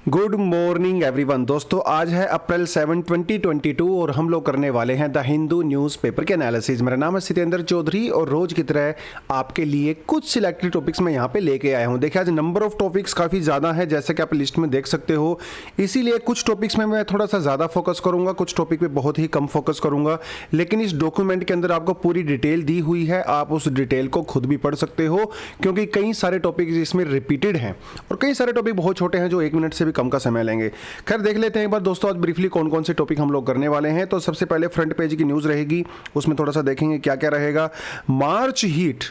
Good morning everyone. दोस्तों आज है अप्रैल 7, 2022 और हम लोग करने वाले हैं द हिंदू न्यूज़पेपर के एनालिसिस। मेरा नाम है सत्येंद्र चौधरी और रोज़ की तरह आपके लिए कुछ सिलेक्टेड टॉपिक्स मैं यहाँ पे लेके आया हूँ। देखिए आज नंबर ऑफ टॉपिक्स काफ़ी ज़्यादा है, जैसे कि आप लिस्ट में देख सकते हो। इसीलिए कुछ टॉपिक्स में मैं थोड़ा सा ज़्यादा फोकस करूँगा, कुछ टॉपिक पे बहुत ही कम फोकस करूँगा। लेकिन इस डॉक्यूमेंट के अंदर आपको पूरी डिटेल दी हुई है, आप उस डिटेल को खुद भी पढ़ सकते हो, क्योंकि कई सारे टॉपिक इसमें रिपीटेड हैं और कई सारे टॉपिक बहुत छोटे हैं जो 1 मिनट से भी कम का समय लेंगे। खैर देख लेते हैं एक बार दोस्तों आज ब्रीफली कौन कौन से टॉपिक हम लोग करने वाले हैं। तो सबसे पहले फ्रंट पेज की न्यूज़ रहेगी, उसमें थोड़ा सा देखेंगे क्या क्या रहेगा। मार्च हीट,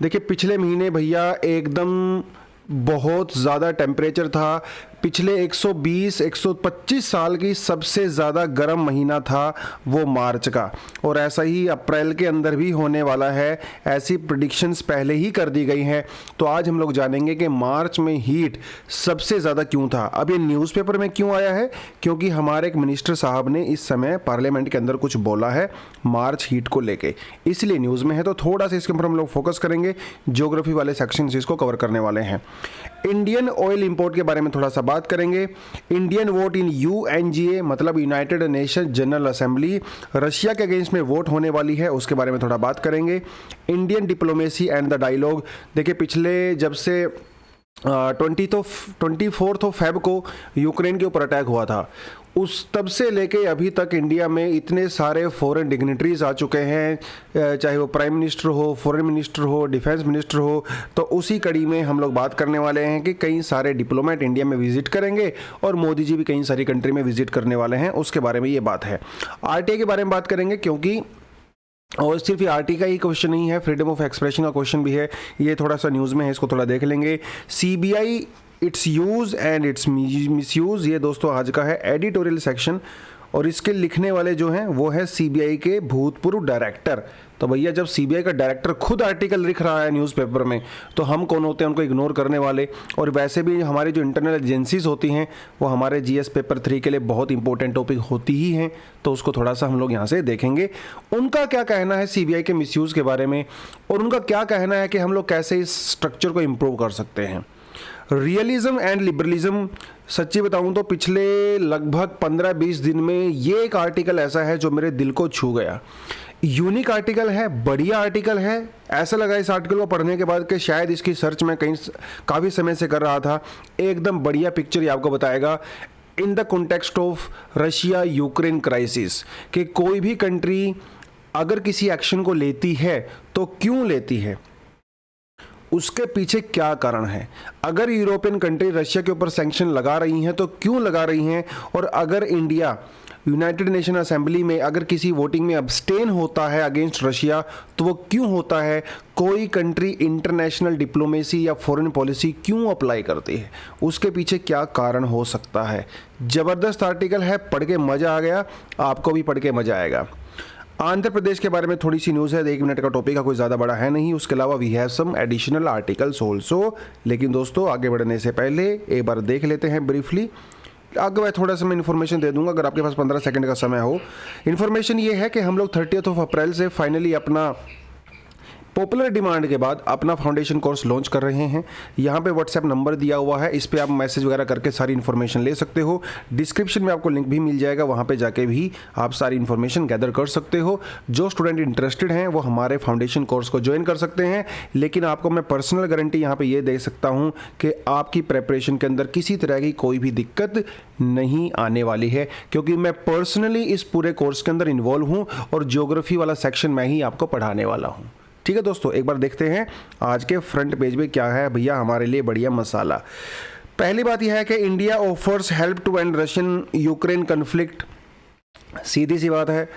देखिए पिछले महीने भैया एकदम बहुत ज़्यादा टेम्परेचर था। पिछले 120-125 साल की सबसे ज़्यादा गर्म महीना था वो मार्च का, और ऐसा ही अप्रैल के अंदर भी होने वाला है। ऐसी प्रेडिक्शंस पहले ही कर दी गई हैं। तो आज हम लोग जानेंगे कि मार्च में हीट सबसे ज़्यादा क्यों था। अब ये न्यूज़पेपर में क्यों आया है, क्योंकि हमारे एक मिनिस्टर साहब ने इस समय पार्लियामेंट के अंदर कुछ बोला है मार्च हीट को लेके, इसलिए न्यूज़ में है। तो थोड़ा सा इसके ऊपर हम लोग फोकस करेंगे, ज्योग्राफी वाले सेक्शन इसको कवर करने वाले हैं। इंडियन ऑयल इंपोर्ट के बारे में थोड़ा सा बात करेंगे। इंडियन वोट इन यूएनजीए मतलब United Nation General Assembly, Russia के अगेंस्ट में वोट होने वाली है, उसके बारे में थोड़ा बात करेंगे। Indian diplomacy and the dialogue, देखिए पिछले जब से 24 फेब को यूक्रेन के ऊपर अटैक हुआ था, उस तब से लेके अभी तक इंडिया में इतने सारे फॉरेन डिग्निटरीज आ चुके हैं, चाहे वो प्राइम मिनिस्टर हो, फॉरेन मिनिस्टर हो, डिफेंस मिनिस्टर हो। तो उसी कड़ी में हम लोग बात करने वाले हैं कि कई सारे डिप्लोमेट इंडिया में विजिट करेंगे और मोदी जी भी कई सारी कंट्री में विजिट करने वाले हैं, उसके बारे में ये बात है। आरटीआई के बारे में बात करेंगे, क्योंकि और सिर्फ ये आरटी का ही क्वेश्चन नहीं है, फ्रीडम ऑफ एक्सप्रेशन का क्वेश्चन भी है। ये थोड़ा सा न्यूज़ में है, इसको थोड़ा देख लेंगे। CBI it's use and it's misuse, ये दोस्तों आज का है एडिटोरियल सेक्शन, और इसके लिखने वाले जो हैं वो है सीबीआई के भूतपूर्व डायरेक्टर। तो भैया जब सीबीआई का डायरेक्टर खुद आर्टिकल लिख रहा है न्यूज़पेपर में, तो हम कौन होते हैं उनको इग्नोर करने वाले। और वैसे भी हमारी जो इंटरनल एजेंसीज होती हैं वो हमारे जीएस पेपर 3 के लिए बहुत इंपॉर्टेंट टॉपिक होती ही हैं, तो उसको थोड़ा सा हम लोग यहाँ से देखेंगे। उनका क्या कहना है सीबीआई के मिसयूज़ के बारे में, और उनका क्या कहना है कि हम लोग कैसे इस स्ट्रक्चर को इम्प्रूव कर सकते हैं। रियलिज्म एंड लिबरलिज्म, सच्ची बताऊं तो पिछले लगभग 15-20 दिन में ये एक आर्टिकल ऐसा है जो मेरे दिल को छू गया। यूनिक आर्टिकल है, बढ़िया आर्टिकल है। ऐसा लगा इस आर्टिकल को पढ़ने के बाद कि शायद इसकी सर्च मैं कहीं काफ़ी समय से कर रहा था। एकदम बढ़िया पिक्चर ये आपको बताएगा in the context of Russia Ukraine crisis, कि कोई भी कंट्री अगर किसी एक्शन को लेती है तो क्यों लेती है, उसके पीछे क्या कारण है। अगर यूरोपियन कंट्री रशिया के ऊपर सैंक्शन लगा रही हैं तो क्यों लगा रही हैं, और अगर इंडिया यूनाइटेड नेशन असेंबली में अगर किसी वोटिंग में अब्सटेन होता है अगेंस्ट रशिया तो वो क्यों होता है। कोई कंट्री इंटरनेशनल डिप्लोमेसी या फॉरेन पॉलिसी क्यों अप्लाई करती है, उसके पीछे क्या कारण हो सकता है। ज़बरदस्त आर्टिकल है, पढ़ के मज़ा आ गया, आपको भी पढ़ के मज़ा आएगा। आंध्र प्रदेश के बारे में थोड़ी सी न्यूज़ है, 1 मिनट का टॉपिक है, कोई ज़्यादा बड़ा है नहीं। उसके अलावा we have some additional articles also. लेकिन दोस्तों आगे बढ़ने से पहले एक बार देख लेते हैं ब्रीफली, आगे मैं थोड़ा सा मैं इन्फॉर्मेशन दे दूंगा अगर आपके पास 15 सेकंड का समय हो। इन्फॉर्मेशन ये है कि हम लोग 30 अप्रैल से फाइनली अपना पॉपुलर डिमांड के बाद अपना फाउंडेशन कोर्स लॉन्च कर रहे हैं। यहाँ पे व्हाट्सएप नंबर दिया हुआ है, इस पे आप मैसेज वगैरह करके सारी इन्फॉर्मेशन ले सकते हो। डिस्क्रिप्शन में आपको लिंक भी मिल जाएगा, वहाँ पे जाके भी आप सारी इन्फॉर्मेशन गैदर कर सकते हो। जो स्टूडेंट इंटरेस्टेड हैं वो हमारे फाउंडेशन कोर्स को ज्वाइन कर सकते हैं। लेकिन आपको मैं पर्सनल गारंटी यहाँ पर ये दे सकता हूँ कि आपकी प्रेपरेशन के अंदर किसी तरह की कोई भी दिक्कत नहीं आने वाली है, क्योंकि मैं पर्सनली इस पूरे कोर्स के अंदर इन्वॉल्व हूँ और ज्योग्राफी वाला सेक्शन मैं ही आपको पढ़ाने वाला हूँ। ठीक है दोस्तों, एक बार देखते हैं आज के फ्रंट पेज में क्या है भैया हमारे लिए बढ़िया मसाला। पहली बात यह है कि India offers help to end Russian Ukraine conflict. सीधी सी बात है,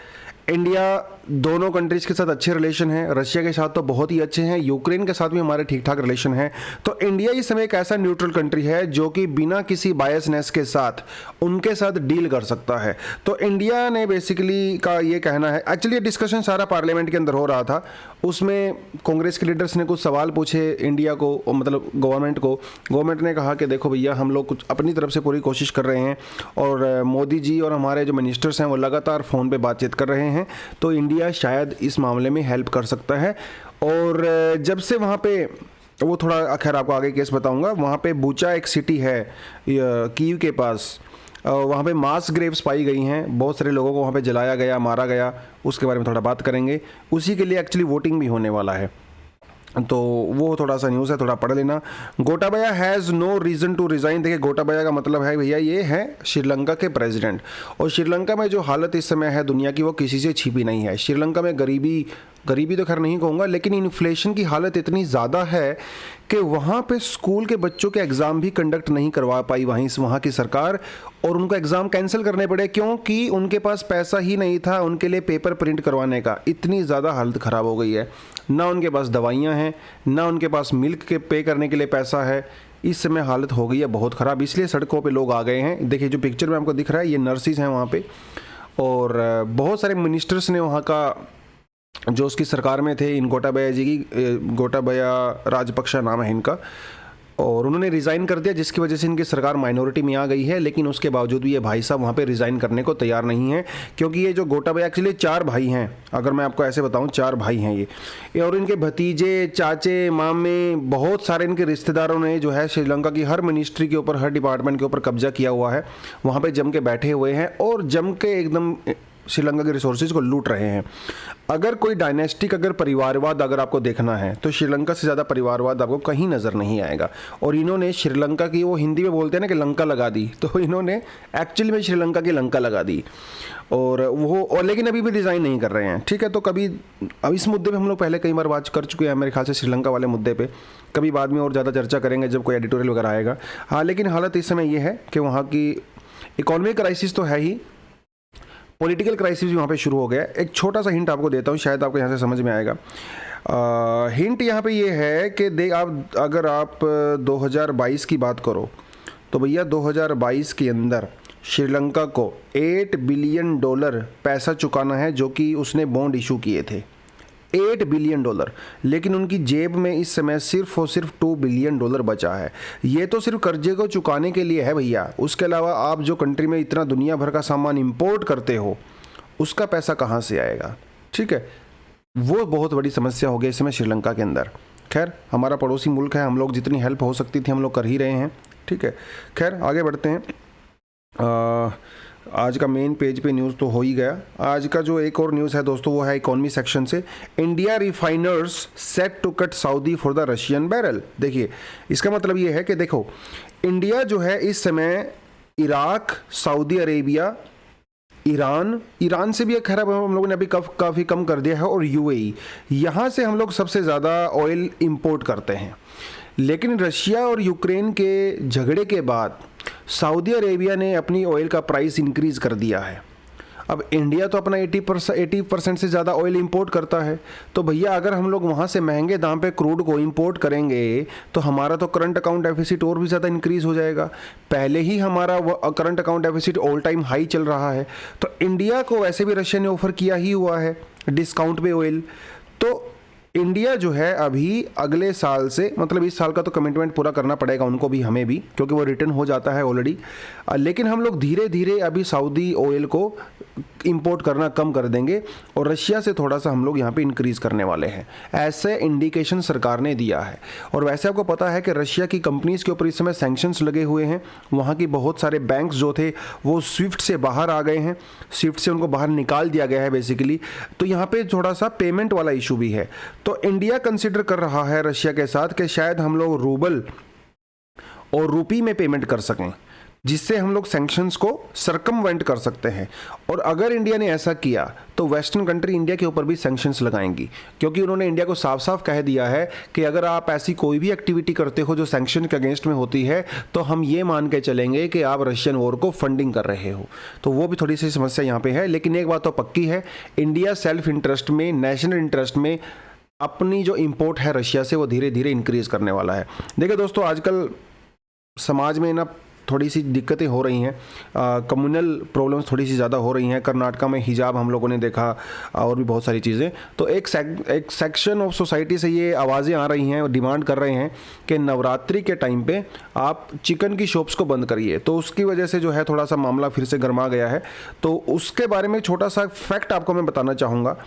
इंडिया दोनों कंट्रीज़ के साथ अच्छे रिलेशन हैं, रशिया के साथ तो बहुत ही अच्छे हैं, यूक्रेन के साथ भी हमारे ठीक ठाक रिलेशन हैं। तो इंडिया इस समय एक ऐसा न्यूट्रल कंट्री है जो कि बिना किसी बायसनेस के साथ उनके साथ डील कर सकता है। तो इंडिया ने बेसिकली का ये कहना है, एक्चुअली ये डिस्कशन सारा पार्लियामेंट के अंदर हो रहा था, उसमें कांग्रेस के लीडर्स ने कुछ सवाल पूछे इंडिया को, मतलब गवर्नमेंट को। गवर्नमेंट ने कहा कि देखो भैया हम लोग कुछ अपनी तरफ से पूरी कोशिश कर रहे हैं, और मोदी जी और हमारे जो मिनिस्टर्स हैं वो लगातार फ़ोन पे बातचीत कर रहे हैं, तो इंडिया शायद इस मामले में हेल्प कर सकता है। और जब से वहाँ पे वो थोड़ा खैर आपको आगे केस बताऊंगा। वहाँ पे बुचा एक सिटी है कीव के पास, वहाँ पे मास ग्रेव्स पाई गई हैं, बहुत सारे लोगों को वहाँ पे जलाया गया, मारा गया, उसके बारे में थोड़ा बात करेंगे। उसी के लिए एक्चुअली वोटिंग भी होने वाला है, तो वो थोड़ा सा न्यूज़ है, थोड़ा पढ़ लेना। Gotabaya has no reason to resign. देखिए गोटाबाया का मतलब है भैया ये है श्रीलंका के प्रेसिडेंट, और श्रीलंका में जो हालत इस समय है दुनिया की वो किसी से छिपी नहीं है। श्रीलंका में गरीबी तो खैर नहीं कहूँगा, लेकिन इन्फ्लेशन की हालत इतनी ज़्यादा है कि वहाँ पे स्कूल के बच्चों के एग्ज़ाम भी कंडक्ट नहीं करवा पाई वहाँ की सरकार, और उनको एग्ज़ाम कैंसिल करने पड़े क्योंकि उनके पास पैसा ही नहीं था उनके लिए पेपर प्रिंट करवाने का। इतनी ज़्यादा हालत ख़राब हो गई है, ना उनके पास दवाइयाँ हैं, ना उनके पास मिल्क के पे करने के लिए पैसा है। इस समय हालत हो गई है बहुत ख़राब, इसलिए सड़कों पे लोग आ गए हैं। देखिए जो पिक्चर में आपको दिख रहा है ये नर्सिस हैं वहाँ पे, और बहुत सारे मिनिस्टर्स ने वहाँ का जो उसकी सरकार में थे, इन गोटाबाया जी की, गोटाबाया राजपक्षा नाम है इनका, और उन्होंने रिज़ाइन कर दिया जिसकी वजह से इनकी सरकार माइनॉरिटी में आ गई है। लेकिन उसके बावजूद भी ये भाई साहब वहाँ पे रिज़ाइन करने को तैयार नहीं हैं, क्योंकि ये जो गोटाबाया एक्चुअली 4 भाई हैं, अगर मैं आपको ऐसे बताऊँ 4 भाई हैं ये, और इनके भतीजे, चाचे, मामे, बहुत सारे इनके रिश्तेदारों ने जो है श्रीलंका की हर मिनिस्ट्री के ऊपर, हर डिपार्टमेंट के ऊपर कब्जा किया हुआ है। वहाँ पर जम के बैठे हुए हैं और जम के एकदम श्रीलंका के रिसोर्सेज को लूट रहे हैं। अगर कोई डायनेस्टिक, अगर परिवारवाद अगर आपको देखना है तो श्रीलंका से ज़्यादा परिवारवाद आपको कहीं नज़र नहीं आएगा। और इन्होंने श्रीलंका की, वो हिंदी में बोलते हैं ना कि लंका लगा दी, तो इन्होंने एक्चुअली में श्रीलंका की लंका लगा दी। और लेकिन अभी भी डिज़ाइन नहीं कर रहे हैं, ठीक है। तो कभी अब इस मुद्दे पे हम लोग पहले कई बार बात कर चुके हैं मेरे ख्याल से, श्रीलंका वाले मुद्दे पे कभी बाद में और ज़्यादा चर्चा करेंगे जब कोई एडिटोरियल वगैरह आएगा। हाँ, लेकिन हालत इस समय ये है कि वहाँ की इकोनॉमिक क्राइसिस तो है ही, पॉलिटिकल क्राइसिस भी वहाँ पे शुरू हो गया। एक छोटा सा हिंट आपको देता हूँ, शायद आपको यहाँ से समझ में आएगा। हिंट यहाँ पे ये है कि अगर आप 2022 की बात करो तो भैया 2022 के अंदर श्रीलंका को $8 बिलियन पैसा चुकाना है, जो कि उसने बॉन्ड इशू किए थे, $8 बिलियन। लेकिन उनकी जेब में इस समय सिर्फ और सिर्फ $2 बिलियन बचा है। ये तो सिर्फ कर्जे को चुकाने के लिए है भैया। उसके अलावा आप जो कंट्री में इतना दुनिया भर का सामान इंपोर्ट करते हो उसका पैसा कहाँ से आएगा, ठीक है। वो बहुत बड़ी समस्या हो गई इस समय श्रीलंका के अंदर। खैर, हमारा पड़ोसी मुल्क है, हम लोग जितनी हेल्प हो सकती थी हम लोग कर ही रहे हैं, ठीक है। खैर आगे बढ़ते हैं। आज का मेन पेज पे न्यूज़ तो हो ही गया। आज का जो एक और न्यूज़ है दोस्तों वो है इकोनॉमी सेक्शन से। India refiners set to cut Saudi for the Russian barrel. देखिए इसका मतलब ये है कि देखो, इंडिया जो है इस समय इराक, सऊदी अरेबिया, ईरान से भी एक खैर हम लोगों ने अभी काफ़ी कम कर दिया है, और यूएई, यहाँ से हम लोग सबसे ज़्यादा ऑयल इंपोर्ट करते हैं। लेकिन रशिया और यूक्रेन के झगड़े के बाद सऊदी अरेबिया ने अपनी ऑयल का प्राइस इंक्रीज़ कर दिया है। अब इंडिया तो अपना 80% से ज़्यादा ऑयल इंपोर्ट करता है, तो भैया अगर हम लोग वहाँ से महंगे दाम पे क्रूड को इंपोर्ट करेंगे तो हमारा तो करंट अकाउंट डेफिसिट और भी ज़्यादा इंक्रीज़ हो जाएगा। पहले ही हमारा current account deficit all time high चल रहा है, तो इंडिया को वैसे भी रशिया ने ऑफ़र किया ही हुआ है डिस्काउंट पे ऑयल। तो इंडिया जो है अभी अगले साल से, मतलब इस साल का तो कमिटमेंट पूरा करना पड़ेगा उनको भी, हमें भी, क्योंकि वो रिटर्न हो जाता है ऑलरेडी। लेकिन हम लोग धीरे धीरे अभी सऊदी ऑयल को इंपोर्ट करना कम कर देंगे और रशिया से थोड़ा सा हम लोग यहाँ पे इंक्रीज़ करने वाले हैं, ऐसे इंडिकेशन सरकार ने दिया है। और वैसे आपको पता है कि रशिया की कंपनीज़ के ऊपर इस समय सैंक्शंस लगे हुए हैं। वहाँ की बहुत सारे बैंक्स जो थे वो स्विफ्ट से बाहर आ गए हैं, स्विफ्ट से उनको बाहर निकाल दिया गया है बेसिकली। तो यहाँ पे थोड़ा सा पेमेंट वाला इशू भी है। तो इंडिया कंसिडर कर रहा है रशिया के साथ कि शायद हम लोग रूबल और रुपी में पेमेंट कर सकें, जिससे हम लोग सैंक्शंस को सरकमवेंट कर सकते हैं। और अगर इंडिया ने ऐसा किया तो वेस्टर्न कंट्री इंडिया के ऊपर भी सैंक्शंस लगाएंगी, क्योंकि उन्होंने इंडिया को साफ साफ कह दिया है कि अगर आप ऐसी कोई भी एक्टिविटी करते हो जो सैंक्शन के अगेंस्ट में होती है तो हम ये मान के चलेंगे कि आप रशियन वॉर को फंडिंग कर रहे हो। तो वो भी थोड़ी सी समस्या यहाँ पे है। लेकिन एक बात तो पक्की है, इंडिया सेल्फ इंटरेस्ट में, नेशनल इंटरेस्ट में अपनी जो इंपोर्ट है रशिया से वो धीरे धीरे इंक्रीज़ करने वाला है। देखिए दोस्तों, आजकल समाज में ना थोड़ी सी दिक्कतें हो रही हैं, कम्युनल प्रॉब्लम्स थोड़ी सी ज़्यादा हो रही हैं। कर्नाटका में हिजाब हम लोगों ने देखा और भी बहुत सारी चीज़ें। तो एक सेक्शन ऑफ सोसाइटी से ये आवाज़ें आ रही हैं और डिमांड कर रहे हैं कि नवरात्रि के टाइम पे आप चिकन की शॉप्स को बंद करिए। तो उसकी वजह से जो है थोड़ा सा मामला फिर से गर्मा गया है। तो उसके बारे में छोटा सा फैक्ट आपको मैं बताना चाहूँगा।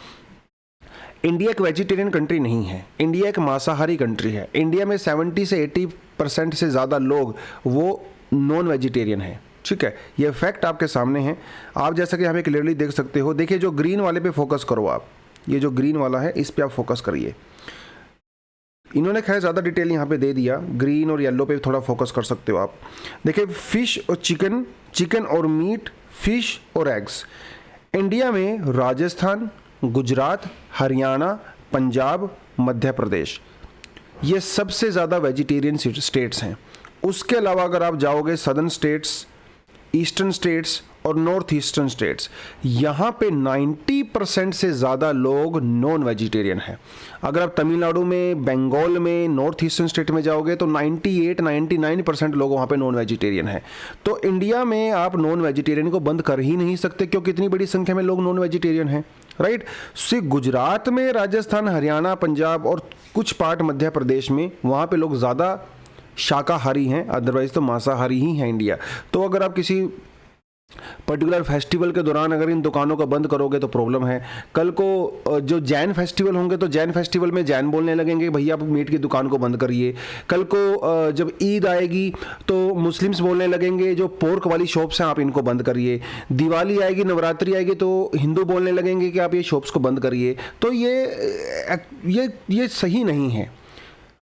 इंडिया एक वेजिटेरियन कंट्री नहीं है, इंडिया एक मांसाहारी कंट्री है। इंडिया में 70 से 80% से ज़्यादा लोग वो नॉन वेजिटेरियन हैं, ठीक है। ये फैक्ट आपके सामने है, आप जैसा कि यहाँ पे क्लियरली देख सकते हो। देखिए जो ग्रीन वाले पे फोकस करो आप, ये जो ग्रीन वाला है इस पे आप फोकस करिए। इन्होंने खैर ज़्यादा डिटेल यहाँ पे दे दिया, ग्रीन और येलो पे थोड़ा फोकस कर सकते हो आप। देखिए फिश और चिकन, चिकन और मीट, फिश और एग्स। इंडिया में राजस्थान, गुजरात, हरियाणा, पंजाब, मध्य प्रदेश, ये सबसे ज़्यादा वेजिटेरियन स्टेट्स हैं। उसके अलावा अगर आप जाओगे सदर्न स्टेट्स, ईस्टर्न स्टेट्स और नॉर्थ ईस्टर्न स्टेट्स, यहाँ पे 90% से ज़्यादा लोग नॉन वेजिटेरियन हैं। अगर आप तमिलनाडु में, बंगाल में, नॉर्थ ईस्टर्न स्टेट में जाओगे तो 98-99% लोग वहाँ पे नॉन वेजिटेरियन हैं। तो इंडिया में आप नॉन वेजिटेरियन को बंद कर ही नहीं सकते क्योंकि इतनी बड़ी संख्या में लोग नॉन वेजिटेरियन हैं, राइट। सिर्फ गुजरात में, राजस्थान, हरियाणा, पंजाब और कुछ पार्ट मध्य प्रदेश में वहाँ पे लोग ज़्यादा शाकाहारी हैं, अदरवाइज तो मांसाहारी ही हैं इंडिया। तो अगर आप किसी पर्टिकुलर फेस्टिवल के दौरान अगर इन दुकानों को बंद करोगे तो प्रॉब्लम है। कल को जो जैन फेस्टिवल होंगे तो जैन फेस्टिवल में जैन बोलने लगेंगे भैया आप मीट की दुकान को बंद करिए। कल को जब ईद आएगी तो मुस्लिम्स बोलने लगेंगे जो पोर्क वाली शॉप्स हैं आप इनको बंद करिए। दिवाली आएगी, नवरात्रि आएगी तो हिंदू बोलने लगेंगे कि आप ये शॉप्स को बंद करिए। तो ये सही नहीं है।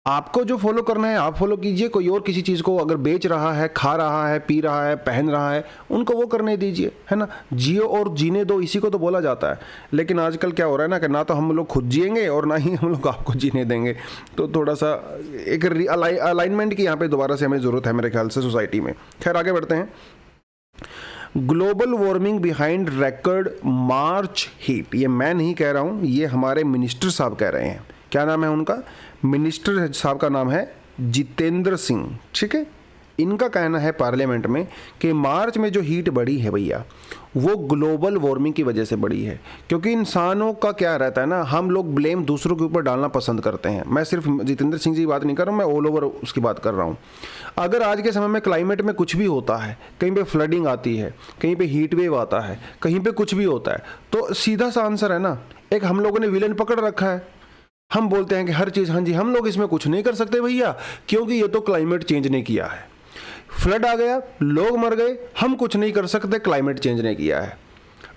आपको जो फॉलो करना है आप फॉलो कीजिए। कोई और किसी चीज़ को अगर बेच रहा है, खा रहा है, पी रहा है, पहन रहा है, उनको वो करने दीजिए, है ना। जियो और जीने दो, इसी को तो बोला जाता है। लेकिन आजकल क्या हो रहा है ना कि ना तो हम लोग खुद जिएंगे और ना ही हम लोग आपको जीने देंगे। तो थोड़ा सा एक अलाइनमेंट की यहाँ पे दोबारा से हमें ज़रूरत है मेरे ख्याल से सोसाइटी में। खैर आगे बढ़ते हैं। ग्लोबल वार्मिंग बिहाइंड रिकॉर्ड मार्च हीट, ये मैं नहीं कह रहा हूँ, ये हमारे मिनिस्टर साहब कह रहे हैं। क्या नाम है उनका? मिनिस्टर साहब का नाम है जितेंद्र सिंह, ठीक है। इनका कहना है पार्लियामेंट में कि मार्च में जो हीट बढ़ी है भैया वो ग्लोबल वार्मिंग की वजह से बढ़ी है। क्योंकि इंसानों का क्या रहता है ना, हम लोग ब्लेम दूसरों के ऊपर डालना पसंद करते हैं। मैं सिर्फ जितेंद्र सिंह जी की बात नहीं कर रहा हूँ, मैं ऑल ओवर उसकी बात कर रहा हूँ। अगर आज के समय में क्लाइमेट में कुछ भी होता है, कहीं पे फ्लडिंग आती है, कहीं पे हीट वेव आता है, कहीं पे कुछ भी होता है, तो सीधा सा आंसर है ना, एक हम लोगों ने विलेन पकड़ रखा है। हम बोलते हैं कि हर चीज़ हाँ जी हम लोग इसमें कुछ नहीं कर सकते भैया क्योंकि ये तो क्लाइमेट चेंज ने किया है। फ्लड आ गया, लोग मर गए, हम कुछ नहीं कर सकते, क्लाइमेट चेंज ने किया है।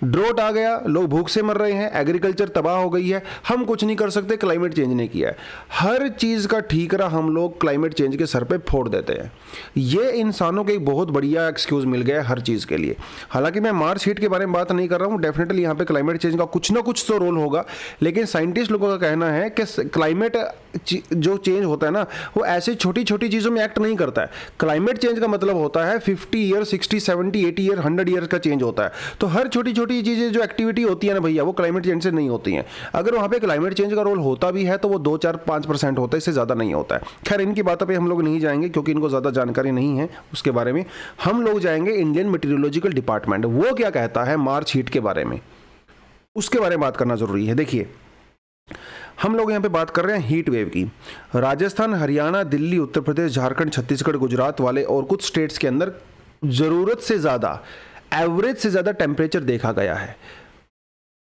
ड्रोट आ गया, लोग भूख से मर रहे हैं, एग्रीकल्चर तबाह हो गई है, हम कुछ नहीं कर सकते, क्लाइमेट चेंज ने किया है। हर चीज़ का ठीकरा हम लोग क्लाइमेट चेंज के सर पे फोड़ देते हैं। ये इंसानों के एक बहुत बढ़िया एक्सक्यूज़ मिल गया है हर चीज़ के लिए। हालांकि मैं मार्च हीट के बारे में बात नहीं कर रहा हूँ, डेफिनेटली यहाँ पे क्लाइमेट चेंज का कुछ ना कुछ तो रोल होगा, लेकिन साइंटिस्ट लोगों का कहना है कि क्लाइमेट जो चेंज होता है ना वो ऐसे छोटी छोटी चीज़ों में एक्ट नहीं करता है। क्लाइमेट चेंज का मतलब होता है 50 ईयर, 60, 70, 80 ईयर, 100 ईयर का चेंज होता है। तो हर छोटी छोटी चीज़ें जो एक्टिविटी होती है ना भैया वो क्लाइमेट चेंज से नहीं होती हैं। अगर वहाँ पे क्लाइमेट चेंज का रोल होता भी है तो वो 2, 4, 5% होता है, इससे ज़्यादा नहीं होता है। खैर इनकी बातों पे हम लोग नहीं जाएंगे क्योंकि इनको ज़्यादा जानकारी नहीं है उसके बारे में। हम लोग जाएंगे इंडियन मेटीरियोलॉजिकल डिपार्टमेंट, वो क्या कहता है मार्च हीट के बारे में, उसके बारे में बात करना ज़रूरी है। देखिए हम लोग यहाँ पे बात कर रहे हैं हीट वेव की। राजस्थान, हरियाणा, दिल्ली, उत्तर प्रदेश, झारखंड, छत्तीसगढ़, गुजरात वाले और कुछ स्टेट्स के अंदर ज़रूरत से ज़्यादा, एवरेज से ज़्यादा टेम्परेचर देखा गया है।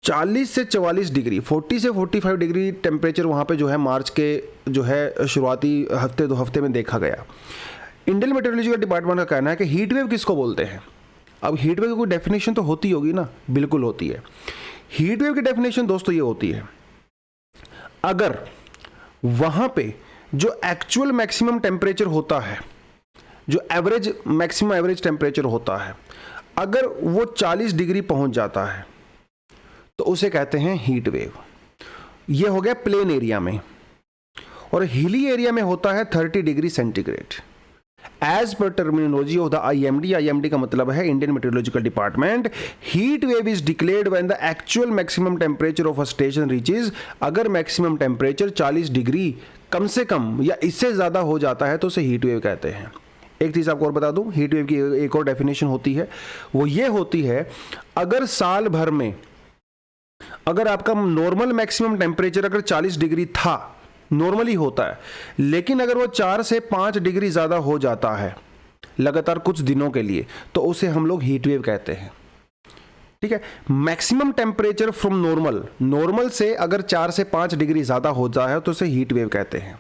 40 से 44 डिग्री, 40 से 45 डिग्री टेम्परेचर वहाँ पे जो है मार्च के जो है शुरुआती हफ्ते 2 हफ्ते में देखा गया। इंडियन मेट्रोलॉजिकल डिपार्टमेंट का कहना है कि हीट वेव किसको बोलते हैं। अब हीट वेव की कोई डेफिनेशन तो होती होगी ना, बिल्कुल होती है। हीट वेव की डेफिनेशन दोस्तों ये होती है, अगर वहाँ पे जो एक्चुअल मैक्सिमम टेम्परेचर होता है, जो एवरेज मैक्सिमम एवरेज टेम्परेचर होता है, अगर वो 40 डिग्री पहुँच जाता है तो उसे कहते हैं हीट वेव। ये हो गया प्लेन एरिया में, और हिली एरिया में होता है 30 degree centigrade. As per terminology of the IMD, IMD का मतलब है Indian meteorological department, heat wave is declared when the actual maximum temperature of a station reaches, अगर मैक्सिमम टेम्परेचर 40 डिग्री कम से कम या इससे ज़्यादा हो जाता है तो उसे हीट वेव कहते हैं। एक चीज़ आपको और बता दूं, हीट वेव की एक और डेफिनेशन होती है, वो ये होती है अगर साल भर में अगर आपका नॉर्मल मैक्सिमम टेम्परेचर अगर 40 डिग्री था, नॉर्मली होता है, लेकिन अगर वो 4 से 5 डिग्री ज़्यादा हो जाता है लगातार कुछ दिनों के लिए तो उसे हम लोग हीट वेव कहते हैं। ठीक है। मैक्सिमम टेम्परेचर फ्रॉम नॉर्मल से अगर 4 से 5 डिग्री ज़्यादा हो जाए है तो उसे हीट वेव कहते हैं।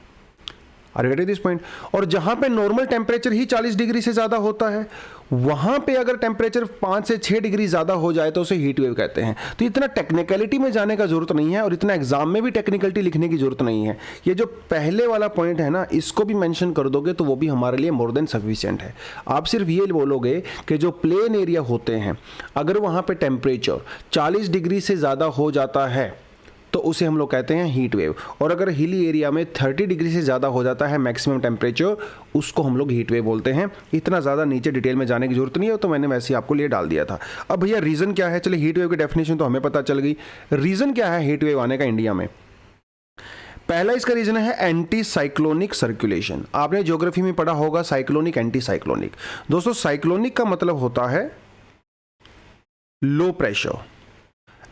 Are you getting this point? और जहां पे नॉर्मल टेम्परेचर ही 40 डिग्री से ज़्यादा होता है, वहां पे अगर टेम्परेचर 5 से 6 डिग्री ज़्यादा हो जाए तो उसे हीट वेव कहते हैं। तो इतना टेक्निकलिटी में जाने का जरूरत नहीं है और इतना एग्जाम में भी टेक्निकलिटी लिखने की जरूरत नहीं है। ये जो पहले वाला पॉइंट है ना, इसको भी मेंशन कर दोगे तो वो भी हमारे लिए मोर देन सफिशिएंट है। आप सिर्फ ये बोलोगे कि जो प्लेन एरिया होते हैं, अगर वहां पे टेम्परेचर 40 डिग्री से ज़्यादा हो जाता है तो उसे हम लोग कहते हैं हीट वेव, और अगर हिली एरिया में 30 डिग्री से ज़्यादा हो जाता है मैक्सिमम टेम्परेचर, उसको हम लोग हीट वेव बोलते हैं। इतना ज़्यादा नीचे डिटेल में जाने की जरूरत नहीं है, तो मैंने वैसे ही आपको लिए डाल दिया था। अब भैया रीज़न क्या है? चलिए हीट वेव की डेफिनेशन तो हमें पता चल गई, रीज़न क्या है हीट वेव आने का इंडिया में? पहला इसका रीजन है एंटी साइक्लोनिक सर्कुलेशन। आपने ज्योग्राफी में पढ़ा होगा साइक्लोनिक, एंटी साइक्लोनिक। दोस्तों साइक्लोनिक का मतलब होता है लो प्रेशर,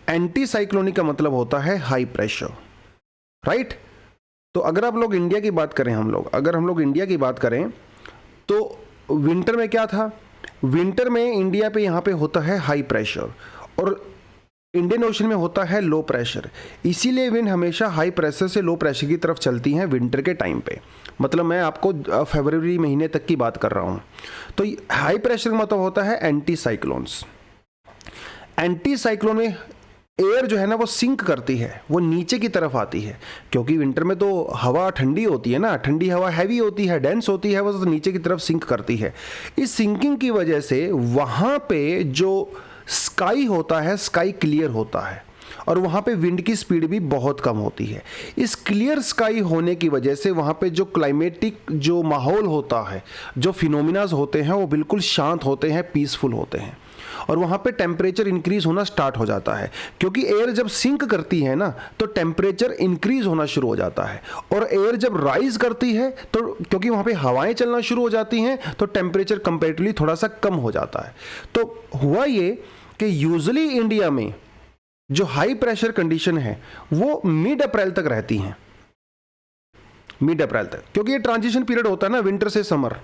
एंटी साइक्लोनिक का मतलब होता है हाई प्रेशर, राइट? तो अगर आप लोग इंडिया की बात करें, अगर हम लोग इंडिया की बात करें तो विंटर में क्या था? विंटर में इंडिया पे यहाँ पे होता है हाई प्रेशर और इंडियन ओशन में होता है लो प्रेशर। इसीलिए विंड हमेशा हाई प्रेशर से लो प्रेशर की तरफ चलती हैं विंटर के टाइम पे। मतलब मैं आपको फरवरी महीने तक की बात कर रहा हूँ। तो हाई प्रेशर का मतलब होता है एंटी साइक्लोन्स। एंटी साइक्लोन में एयर जो है ना वो सिंक करती है, वो नीचे की तरफ आती है, क्योंकि विंटर में तो हवा ठंडी होती है ना, ठंडी हवा हैवी होती है, डेंस होती है, वो तो नीचे की तरफ सिंक करती है। इस सिंकिंग की वजह से वहाँ पे जो स्काई होता है, स्काई क्लियर होता है और वहाँ पे विंड की स्पीड भी बहुत कम होती है। इस क्लियर स्काई होने की वजह से वहाँ पे जो क्लाइमेटिक जो माहौल होता है, जो फिनोमिनाज होते हैं, वो बिल्कुल शांत होते हैं, पीसफुल होते हैं और वहाँ पे टेम्परेचर इंक्रीज होना स्टार्ट हो जाता है। क्योंकि एयर जब सिंक करती है ना तो टेम्परेचर इंक्रीज होना शुरू हो जाता है, और एयर जब राइज करती है तो क्योंकि वहाँ पे हवाएं चलना शुरू हो जाती हैं तो टेम्परेचर कंपेरेटिवली थोड़ा सा कम हो जाता है। तो हुआ ये कि यूजुअली इंडिया में जो हाई प्रेशर कंडीशन है वो मिड अप्रैल तक रहती हैं, मिड अप्रैल तक, क्योंकि ये ट्रांजिशन पीरियड होता है ना विंटर से समर।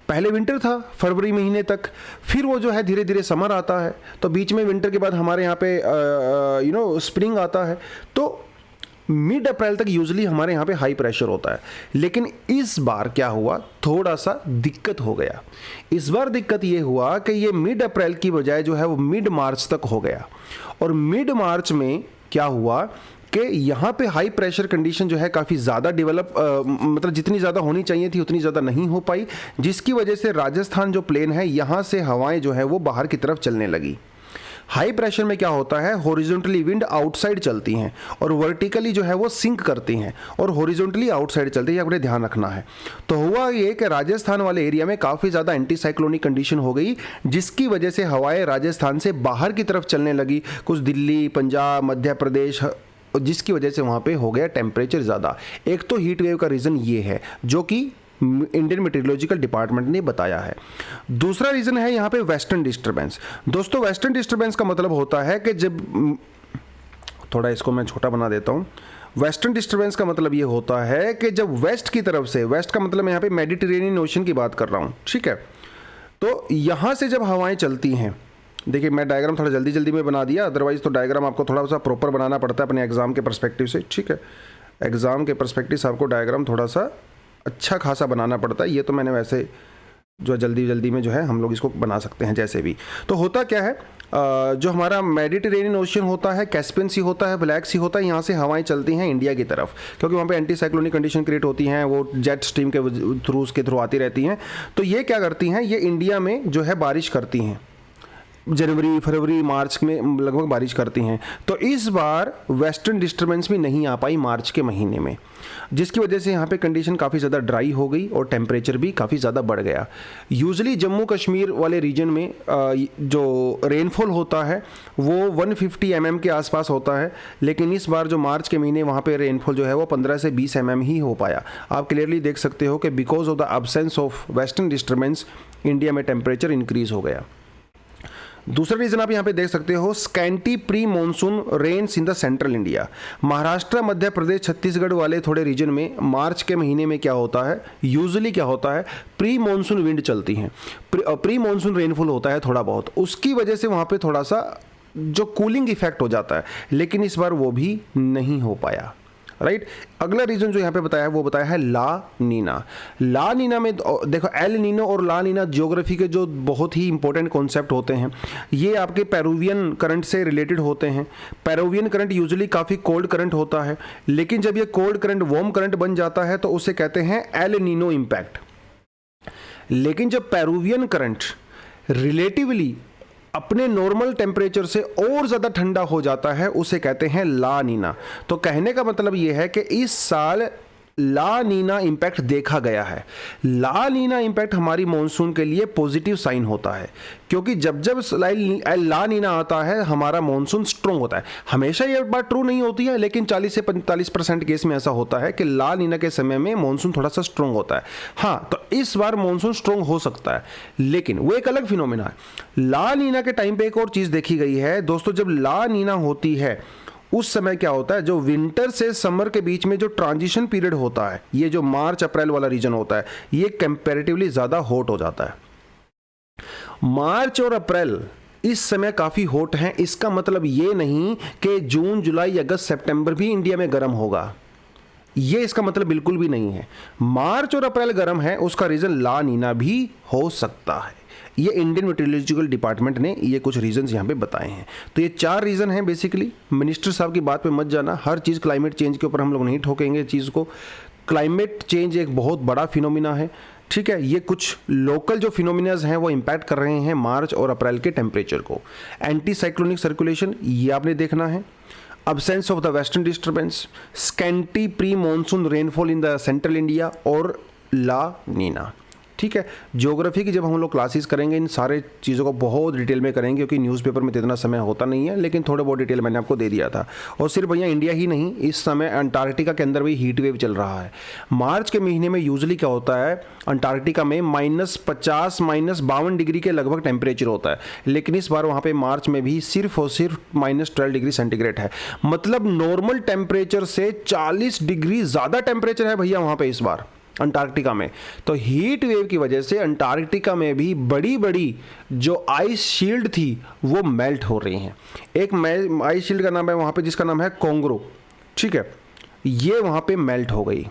पहले विंटर था फरवरी महीने तक, फिर वो जो है धीरे धीरे समर आता है, तो बीच में विंटर के बाद हमारे यहाँ पे स्प्रिंग आता है। तो मिड अप्रैल तक यूजुअली हमारे यहाँ पे हाई प्रेशर होता है। लेकिन इस बार क्या हुआ, थोड़ा सा दिक्कत हो गया। इस बार दिक्कत ये हुआ कि ये मिड अप्रैल की बजाय जो है वो मिड मार्च तक हो गया, और मिड मार्च में क्या हुआ कि यहाँ पे हाई प्रेशर कंडीशन जो है काफ़ी ज़्यादा डेवलप मतलब जितनी ज़्यादा होनी चाहिए थी उतनी ज़्यादा नहीं हो पाई, जिसकी वजह से राजस्थान जो प्लेन है यहाँ से हवाएं जो है वो बाहर की तरफ चलने लगी। हाई प्रेशर में क्या होता है, हॉरिजॉन्टली विंड आउटसाइड चलती हैं और वर्टिकली जो है वो सिंक करती हैं और हॉरिजॉन्टली आउटसाइड चलती है, आपने ध्यान रखना है। तो हुआ ये कि राजस्थान वाले एरिया में काफ़ी ज़्यादा एंटी साइक्लोनिक कंडीशन हो गई, जिसकी वजह से हवाएं राजस्थान से बाहर की तरफ चलने लगी, कुछ दिल्ली, पंजाब, मध्य प्रदेश, जिसकी वजह से वहाँ पे हो गया टेम्परेचर ज़्यादा। एक तो हीट वेव का रीज़न ये है जो कि इंडियन मेट्रोलॉजिकल डिपार्टमेंट ने बताया है। दूसरा रीज़न है यहाँ पे वेस्टर्न डिस्टर्बेंस। दोस्तों वेस्टर्न डिस्टर्बेंस का मतलब होता है कि जब, थोड़ा इसको मैं छोटा बना देता हूँ, वेस्टर्न डिस्टर्बेंस का मतलब ये होता है कि जब वेस्ट की तरफ से, वेस्ट का मतलब मैं यहाँ पे मेडिटेरेनियन ओशन की बात कर रहा हूँ, ठीक है, तो यहाँ से जब हवाएं चलती हैं, देखिए मैं डायग्राम थोड़ा जल्दी जल्दी में बना दिया, अदरवाइज तो डायग्राम आपको थोड़ा सा प्रॉपर बनाना पड़ता है अपने एग्जाम के पर्सपेक्टिव से, ठीक है। एग्जाम के पर्सपेक्टिव से आपको डायग्राम थोड़ा सा अच्छा खासा बनाना पड़ता है। ये तो मैंने वैसे जो जल्दी जल्दी में जो है हम लोग इसको बना सकते हैं जैसे भी। तो होता क्या है, जो हमारा मेडिटेरेनियन ओशन होता है, कैस्पियन सी होता है, ब्लैक सी होता है, यहाँ से हवाएं चलती हैं इंडिया की तरफ, क्योंकि वहाँ पे एंटी साइक्लोनिक कंडीशन क्रिएट होती हैं, वो जेट स्ट्रीम के थ्रू आती रहती हैं। तो ये क्या करती हैं, ये इंडिया में जो है बारिश करती हैं, जनवरी, फरवरी, मार्च में लगभग बारिश करती हैं। तो इस बार वेस्टर्न डिस्टर्बेंस भी नहीं आ पाई मार्च के महीने में, जिसकी वजह से यहाँ पे कंडीशन काफ़ी ज़्यादा ड्राई हो गई और टेम्परेचर भी काफ़ी ज़्यादा बढ़ गया। यूजुअली जम्मू कश्मीर वाले रीजन में जो रेनफॉल होता है वो 150 mm के आसपास होता है, लेकिन इस बार जो मार्च के महीने वहाँ पे रेनफॉल जो है वो 15 से 20 mm ही हो पाया। आप क्लियरली देख सकते हो कि because of the absence of western disturbance India में टेम्परेचर इंक्रीज हो गया। दूसरा रीजन आप यहाँ पे देख सकते हो, scanty pre monsoon rains in the central India. Maharashtra, Madhya Pradesh, Chhattisgarh वाले थोड़े रीजन में मार्च के महीने में क्या होता है, यूजुअली क्या होता है, प्री मानसून विंड चलती हैं, प्री मानसून रेनफॉल होता है थोड़ा बहुत, उसकी वजह से वहाँ पे थोड़ा सा जो कूलिंग इफेक्ट हो जाता है, लेकिन इस बार वो भी नहीं हो पाया, राइट। अगला रीजन जो यहाँ पे बताया है वो बताया है ला नीना। ला नीना में देखो, एल नीनो और ला नीना ज्योग्राफी के जो बहुत ही इंपॉर्टेंट कॉन्सेप्ट होते हैं, ये आपके पेरुवियन करंट से रिलेटेड होते हैं। पेरुवियन करंट यूजुअली काफ़ी कोल्ड करंट होता है, लेकिन जब ये कोल्ड करंट वार्म करंट बन जाता है तो उसे कहते हैं एल नीनो इम्पैक्ट। लेकिन जब पेरुवियन करंट रिलेटिवली अपने नॉर्मल टेम्परेचर से और ज़्यादा ठंडा हो जाता है, उसे कहते हैं ला नीना। तो कहने का मतलब यह है कि इस साल ला नीना इम्पैक्ट देखा गया है। ला नीना इम्पैक्ट हमारी मॉनसून के लिए पॉजिटिव साइन होता है, क्योंकि जब जब ला नीना आता है हमारा मॉनसून स्ट्रॉन्ग होता है। हमेशा ये बात ट्रू नहीं होती है, लेकिन 40 से 45% केस में ऐसा होता है कि ला नीना के समय में मॉनसून थोड़ा सा स्ट्रॉन्ग होता है। हाँ, तो इस बार मॉनसून स्ट्रॉन्ग हो सकता है, लेकिन वो एक अलग फिनोमेना है। ला नीना के टाइम पे एक और चीज़ देखी गई है दोस्तों, जब ला नीना होती है उस समय क्या होता है, जो विंटर से समर के बीच में जो ट्रांजिशन पीरियड होता है, ये जो मार्च अप्रैल वाला रीजन होता है, ये कंपैरेटिवली ज़्यादा हॉट हो जाता है। मार्च और अप्रैल इस समय काफ़ी हॉट हैं। इसका मतलब ये नहीं कि जून जुलाई अगस्त सितंबर भी इंडिया में गर्म होगा, ये इसका मतलब बिल्कुल भी नहीं है। मार्च और अप्रैल गर्म है, उसका रीज़न ला नीना भी हो सकता है। ये इंडियन मेट्रोलॉजिकल डिपार्टमेंट ने ये कुछ रीजंस यहाँ पे बताए हैं। तो ये 4 रीज़न हैं बेसिकली। मिनिस्टर साहब की बात पे मत जाना, हर चीज़ क्लाइमेट चेंज के ऊपर हम लोग नहीं ठोकेंगे चीज़ को। क्लाइमेट चेंज एक बहुत बड़ा फिनोमिना है, ठीक है। ये कुछ लोकल जो फिनोमिनाज हैं वो इम्पैक्ट कर रहे हैं मार्च और अप्रैल के टेम्परेचर को। एंटी साइक्लोनिक सर्कुलेशन, ये आपने देखना है। absence of the western disturbance, scanty pre-monsoon rainfall in the central India और ला नीना, ठीक है। ज्योग्राफी की जब हम लोग क्लासेस करेंगे इन सारे चीज़ों को बहुत डिटेल में करेंगे, क्योंकि न्यूज़पेपर में इतना समय होता नहीं है, लेकिन थोड़ा बहुत डिटेल मैंने आपको दे दिया था। और सिर्फ भैया इंडिया ही नहीं, इस समय अंटार्कटिका के अंदर भी हीट वेव चल रहा है। मार्च के महीने में यूजुअली क्या होता है, अंटार्कटिका में -50 -52 डिग्री के लगभग टेम्परेचर होता है, लेकिन इस बार वहाँ पर मार्च में भी सिर्फ और सिर्फ -12 डिग्री सेंटीग्रेड है। मतलब नॉर्मल टेम्परेचर से 40 डिग्री ज़्यादा टेम्परेचर है भैया वहाँ पर इस बार अंटार्कटिका में। तो हीट वेव की वजह से अंटार्कटिका में भी बड़ी बड़ी जो आइस शील्ड थी वो मेल्ट हो रही हैं। एक आइस शील्ड का नाम है वहाँ पे, जिसका नाम है कोंगरो, ठीक है। ये वहाँ पे मेल्ट हो गई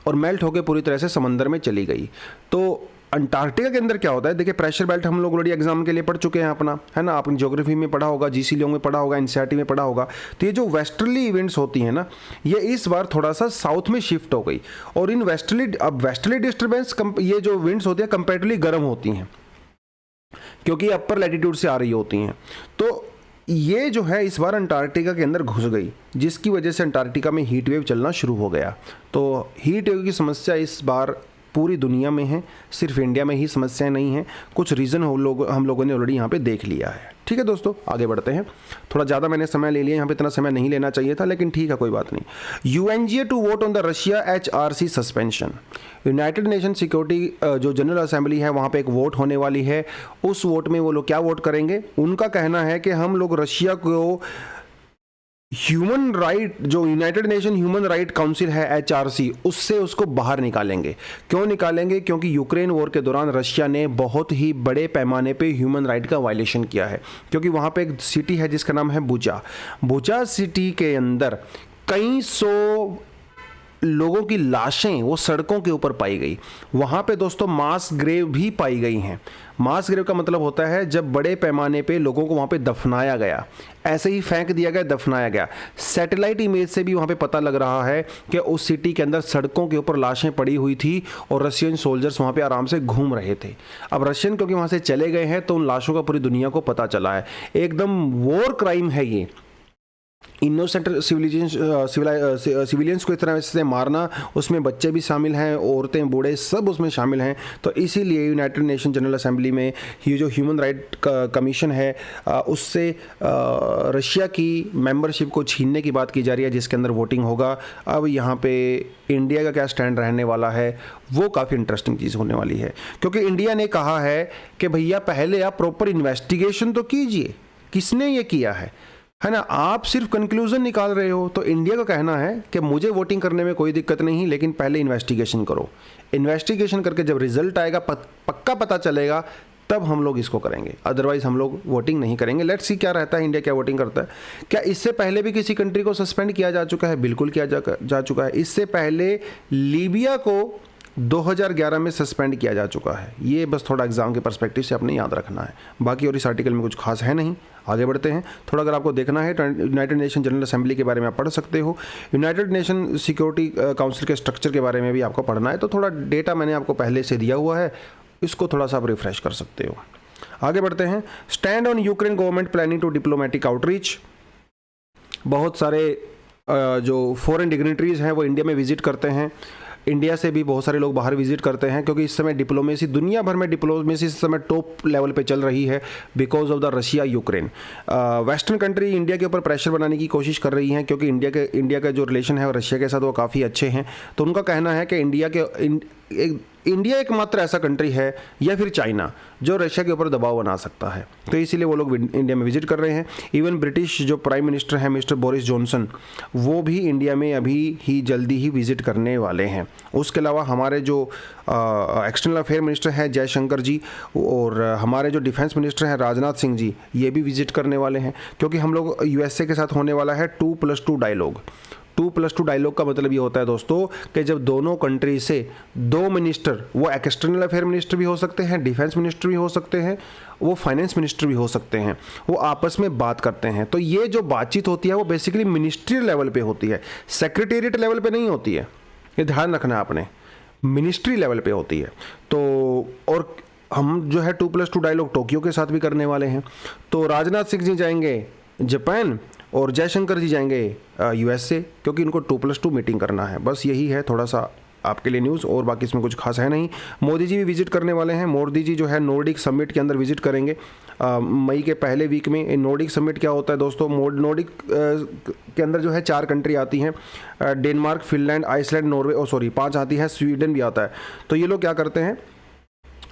और मेल्ट होकर पूरी तरह से समंदर में चली गई। तो अंटार्कटिका के अंदर क्या होता है, देखिए प्रेशर बेल्ट हम लोग ऑलरेडी एग्जाम के लिए पढ़ चुके हैं अपना, है ना। आपने ज्योग्राफी में पढ़ा होगा, जीसी लियोंग में पढ़ा होगा, एनसीईआरटी में पढ़ा होगा। तो ये जो वेस्टर्ली इवेंट्स होती हैं ना, ये इस बार थोड़ा सा साउथ में शिफ्ट हो गई। और इन वेस्टर्ली डिस्टर्बेंस ये जो विंड्स होती हैं कंपेरेटिवली गर्म होती हैं, क्योंकि अपर लैटिट्यूड से आ रही होती हैं। तो ये जो है इस बार अंटार्कटिका के अंदर घुस गई, जिसकी वजह से अंटार्कटिका में हीट वेव चलना शुरू हो गया। तो हीट वेव की समस्या इस बार पूरी दुनिया में है, सिर्फ इंडिया में ही समस्याएं नहीं हैं। कुछ रीज़न हम लोगों ने ऑलरेडी यहाँ पे देख लिया है, ठीक है दोस्तों। आगे बढ़ते हैं, थोड़ा ज़्यादा मैंने समय ले लिया, यहाँ पे इतना समय नहीं लेना चाहिए था, लेकिन ठीक है कोई बात नहीं। UNGA to vote on the Russia HRC suspension. United Nation Security जो जनरल असेंबली है वहाँ पे एक वोट होने वाली है। उस वोट में वो लोग क्या वोट करेंगे, उनका कहना है कि हम लोग रशिया को ह्यूमन राइट, जो United nation human right council है HRC, उससे उसको बाहर निकालेंगे। क्यों निकालेंगे, क्योंकि यूक्रेन वॉर के दौरान रशिया ने बहुत ही बड़े पैमाने पे ह्यूमन राइट का वायलेशन किया है। क्योंकि वहाँ पे एक सिटी है जिसका नाम है बुचा सिटी के अंदर कई सौ लोगों की लाशें वो सड़कों के ऊपर पाई गई। वहाँ पे दोस्तों मास ग्रेव भी पाई गई हैं। मास ग्रेव का मतलब होता है जब बड़े पैमाने पे लोगों को वहाँ पे दफनाया गया, ऐसे ही फेंक दिया गया, दफनाया गया। सैटेलाइट इमेज से भी वहाँ पे पता लग रहा है कि उस सिटी के अंदर सड़कों के ऊपर लाशें पड़ी हुई थी और रशियन सोल्जर्स वहाँ पे आराम से घूम रहे थे। अब रशियन क्योंकि वहाँ से चले गए हैं तो उन लाशों का पूरी दुनिया को पता चला है। एकदम वॉर क्राइम है ये। इनोसेंट सिविलियंस को इस तरह से मारना, उसमें बच्चे भी शामिल हैं, औरतें बूढ़े सब उसमें शामिल हैं। तो इसीलिए यूनाइटेड नेशन जनरल असेंबली में ये जो ह्यूमन राइट कमीशन है उससे रशिया की मेंबरशिप को छीनने की बात की जा रही है, जिसके अंदर वोटिंग होगा। अब यहाँ पे इंडिया का क्या स्टैंड रहने वाला है वो काफ़ी इंटरेस्टिंग चीज़ होने वाली है, क्योंकि इंडिया ने कहा है कि भैया पहले आप प्रॉपर इन्वेस्टिगेशन तो कीजिए, किसने ये किया है ना। आप सिर्फ कंक्लूजन निकाल रहे हो। तो इंडिया का कहना है कि मुझे वोटिंग करने में कोई दिक्कत नहीं, लेकिन पहले इन्वेस्टिगेशन करो। इन्वेस्टिगेशन करके जब रिजल्ट आएगा, पक्का पता चलेगा, तब हम लोग इसको करेंगे, अदरवाइज हम लोग वोटिंग नहीं करेंगे। लेट्स सी क्या रहता है, इंडिया क्या वोटिंग करता है। क्या इससे पहले भी किसी कंट्री को सस्पेंड किया जा चुका है? बिल्कुल किया जा चुका है। इससे पहले लीबिया को 2011 में सस्पेंड किया जा चुका है। ये बस थोड़ा एग्जाम के पर्सपेक्टिव से अपने याद रखना है। बाकी और इस आर्टिकल में कुछ खास है नहीं। आगे बढ़ते हैं। थोड़ा अगर आपको देखना है यूनाइटेड नेशन जनरल असेंबली के बारे में आप पढ़ सकते हो। यूनाइटेड नेशन सिक्योरिटी काउंसिल के स्ट्रक्चर के बारे में भी आपको पढ़ना है, तो थोड़ा डेटा मैंने आपको पहले से दिया हुआ है, इसको थोड़ा सा आप रिफ्रेश कर सकते हो। आगे बढ़ते हैं। Stand on Ukraine government planning to diplomatic outreach. बहुत सारे जो फॉरेन डिग्निटरीज हैं वो इंडिया में विजिट करते हैं। इंडिया से भी बहुत सारे लोग बाहर विजिट करते हैं, क्योंकि इस समय डिप्लोमेसी, दुनिया भर में डिप्लोमेसी इस समय टॉप लेवल पे चल रही है because of the Russia Ukraine. Western country India के ऊपर प्रेशर बनाने की कोशिश कर रही हैं, क्योंकि इंडिया का जो रिलेशन है रशिया के साथ वो काफ़ी अच्छे हैं। तो उनका कहना है कि इंडिया एकमात्र ऐसा कंट्री है या फिर चाइना जो रशिया के ऊपर दबाव बना सकता है, तो इसीलिए वो लोग इंडिया में विजिट कर रहे हैं। इवन ब्रिटिश जो प्राइम मिनिस्टर हैं मिस्टर बोरिस जॉनसन, वो भी इंडिया में अभी ही जल्दी ही विजिट करने वाले हैं। उसके अलावा हमारे जो एक्सटर्नल अफेयर मिनिस्टर हैं जयशंकर जी, और हमारे जो डिफेंस मिनिस्टर हैं राजनाथ सिंह जी, ये भी विजिट करने वाले हैं, क्योंकि हम लोग यूएसए के साथ होने वाला है 2+2 डायलॉग। 2+2 डायलॉग का मतलब ये होता है दोस्तों कि जब दोनों कंट्री से 2 मिनिस्टर, वो एक्सटर्नल अफेयर मिनिस्टर भी हो सकते हैं, डिफेंस मिनिस्टर भी हो सकते हैं, वो फाइनेंस मिनिस्टर भी हो सकते हैं, वो आपस में बात करते हैं, तो ये जो बातचीत होती है वो बेसिकली मिनिस्ट्रियल लेवल पे होती है, सेक्रेटेरिएट लेवल पे नहीं होती है। ये ध्यान रखना है आपने, मिनिस्ट्री लेवल पे होती है। तो और हम जो है 2+2 डायलॉग टोक्यो के साथ भी करने वाले हैं। तो राजनाथ सिंह जी जाएंगे जापान और जयशंकर जी जाएंगे यूएसए, क्योंकि इनको 2+2 मीटिंग करना है। बस यही है थोड़ा सा आपके लिए न्यूज़, और बाकी इसमें कुछ खास है नहीं। मोदी जी भी विजिट करने वाले हैं। मोदी जी जो है नॉर्डिक समिट के अंदर विजिट करेंगे मई के पहले वीक में। नॉर्डिक समिट क्या होता है दोस्तों? नॉर्डिक के अंदर जो है 4 कंट्री आती हैं, डेनमार्क, फिनलैंड, आइसलैंड, नॉर्वे, 5 आती है, स्वीडन भी आता है। तो ये लोग क्या करते हैं,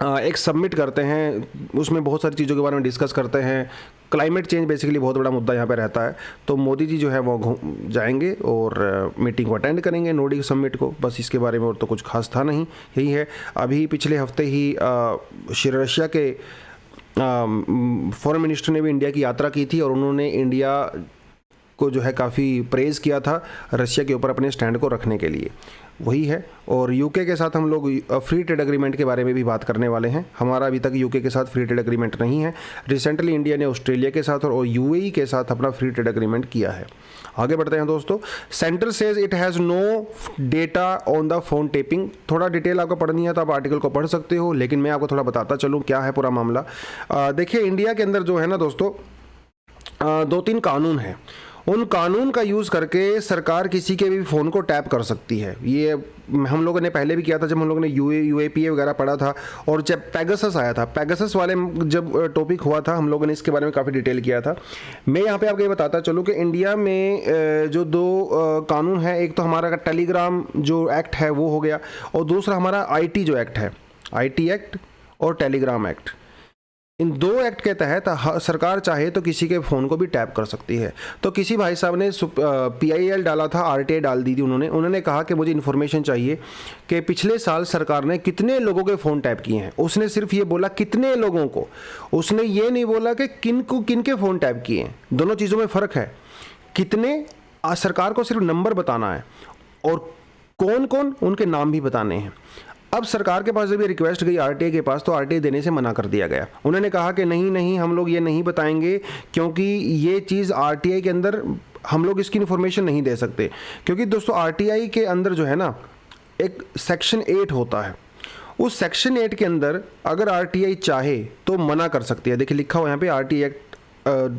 एक सबमिट करते हैं, उसमें बहुत सारी चीज़ों के बारे में डिस्कस करते हैं। क्लाइमेट चेंज बेसिकली बहुत बड़ा मुद्दा यहाँ पे रहता है। तो मोदी जी जो है वो जाएंगे और मीटिंग को अटेंड करेंगे, नॉर्डिक समिट को। बस इसके बारे में और तो कुछ खास था नहीं, यही है। अभी पिछले हफ्ते ही रशिया के फॉरेन मिनिस्टर ने भी इंडिया की यात्रा की थी, और उन्होंने इंडिया को जो है काफ़ी प्रेज़ किया था रशिया के ऊपर अपने स्टैंड को रखने के लिए, वही है। और यूके के साथ हम लोग फ्री ट्रेड एग्रीमेंट के बारे में भी बात करने वाले हैं। हमारा अभी तक यूके के साथ फ्री ट्रेड एग्रीमेंट नहीं है। रिसेंटली इंडिया ने ऑस्ट्रेलिया के साथ और यूएई के साथ अपना फ्री ट्रेड एग्रीमेंट किया है। आगे बढ़ते हैं दोस्तों। Centre says it has no data on the phone tapping. थोड़ा डिटेल आपको पढ़नी है तो आप आर्टिकल को पढ़ सकते हो, लेकिन मैं आपको थोड़ा बताता चलूँ क्या है पूरा मामला। देखिए, इंडिया के अंदर जो है ना दोस्तों 2-3 कानून हैं। उन कानून का यूज़ करके सरकार किसी के भी फ़ोन को टैप कर सकती है। ये हम लोगों ने पहले भी किया था जब हम लोगों ने यूएपीए वगैरह पढ़ा था, और जब पेगासस आया था, पेगासस वाले जब टॉपिक हुआ था, हम लोगों ने इसके बारे में काफ़ी डिटेल किया था। मैं यहाँ पे आपको ये बताता चलूँ कि इंडिया में जो 2 कानून है, एक तो हमारा टेलीग्राम जो एक्ट है वो हो गया, और दूसरा हमारा आईटी जो एक्ट है, आईटी एक्ट और टेलीग्राम एक्ट। इन 2 एक्ट के तहत सरकार चाहे तो किसी के फ़ोन को भी टैप कर सकती है। तो किसी भाई साहब ने PIL डाला था, RTI डाल दी थी उन्होंने कहा कि मुझे इन्फॉर्मेशन चाहिए कि पिछले साल सरकार ने कितने लोगों के फ़ोन टैप किए हैं। उसने सिर्फ ये बोला कितने लोगों को, उसने ये नहीं बोला कि किन के फ़ोन टैप किए हैं। दोनों चीज़ों में फ़र्क है। कितने, सरकार को सिर्फ नंबर बताना है, और कौन कौन, उनके नाम भी बताने हैं। अब सरकार के पास जब ये रिक्वेस्ट गई RTI के पास, तो RTI देने से मना कर दिया गया। उन्होंने कहा कि नहीं हम लोग ये नहीं बताएंगे, क्योंकि ये चीज़ RTI के अंदर हम लोग इसकी इन्फॉर्मेशन नहीं दे सकते। क्योंकि दोस्तों RTI के अंदर जो है ना एक सेक्शन 8 होता है। उस सेक्शन 8 के अंदर अगर RTI चाहे तो मना कर सकती है। देखिए लिखा हुआ यहाँ पे RTI एक्ट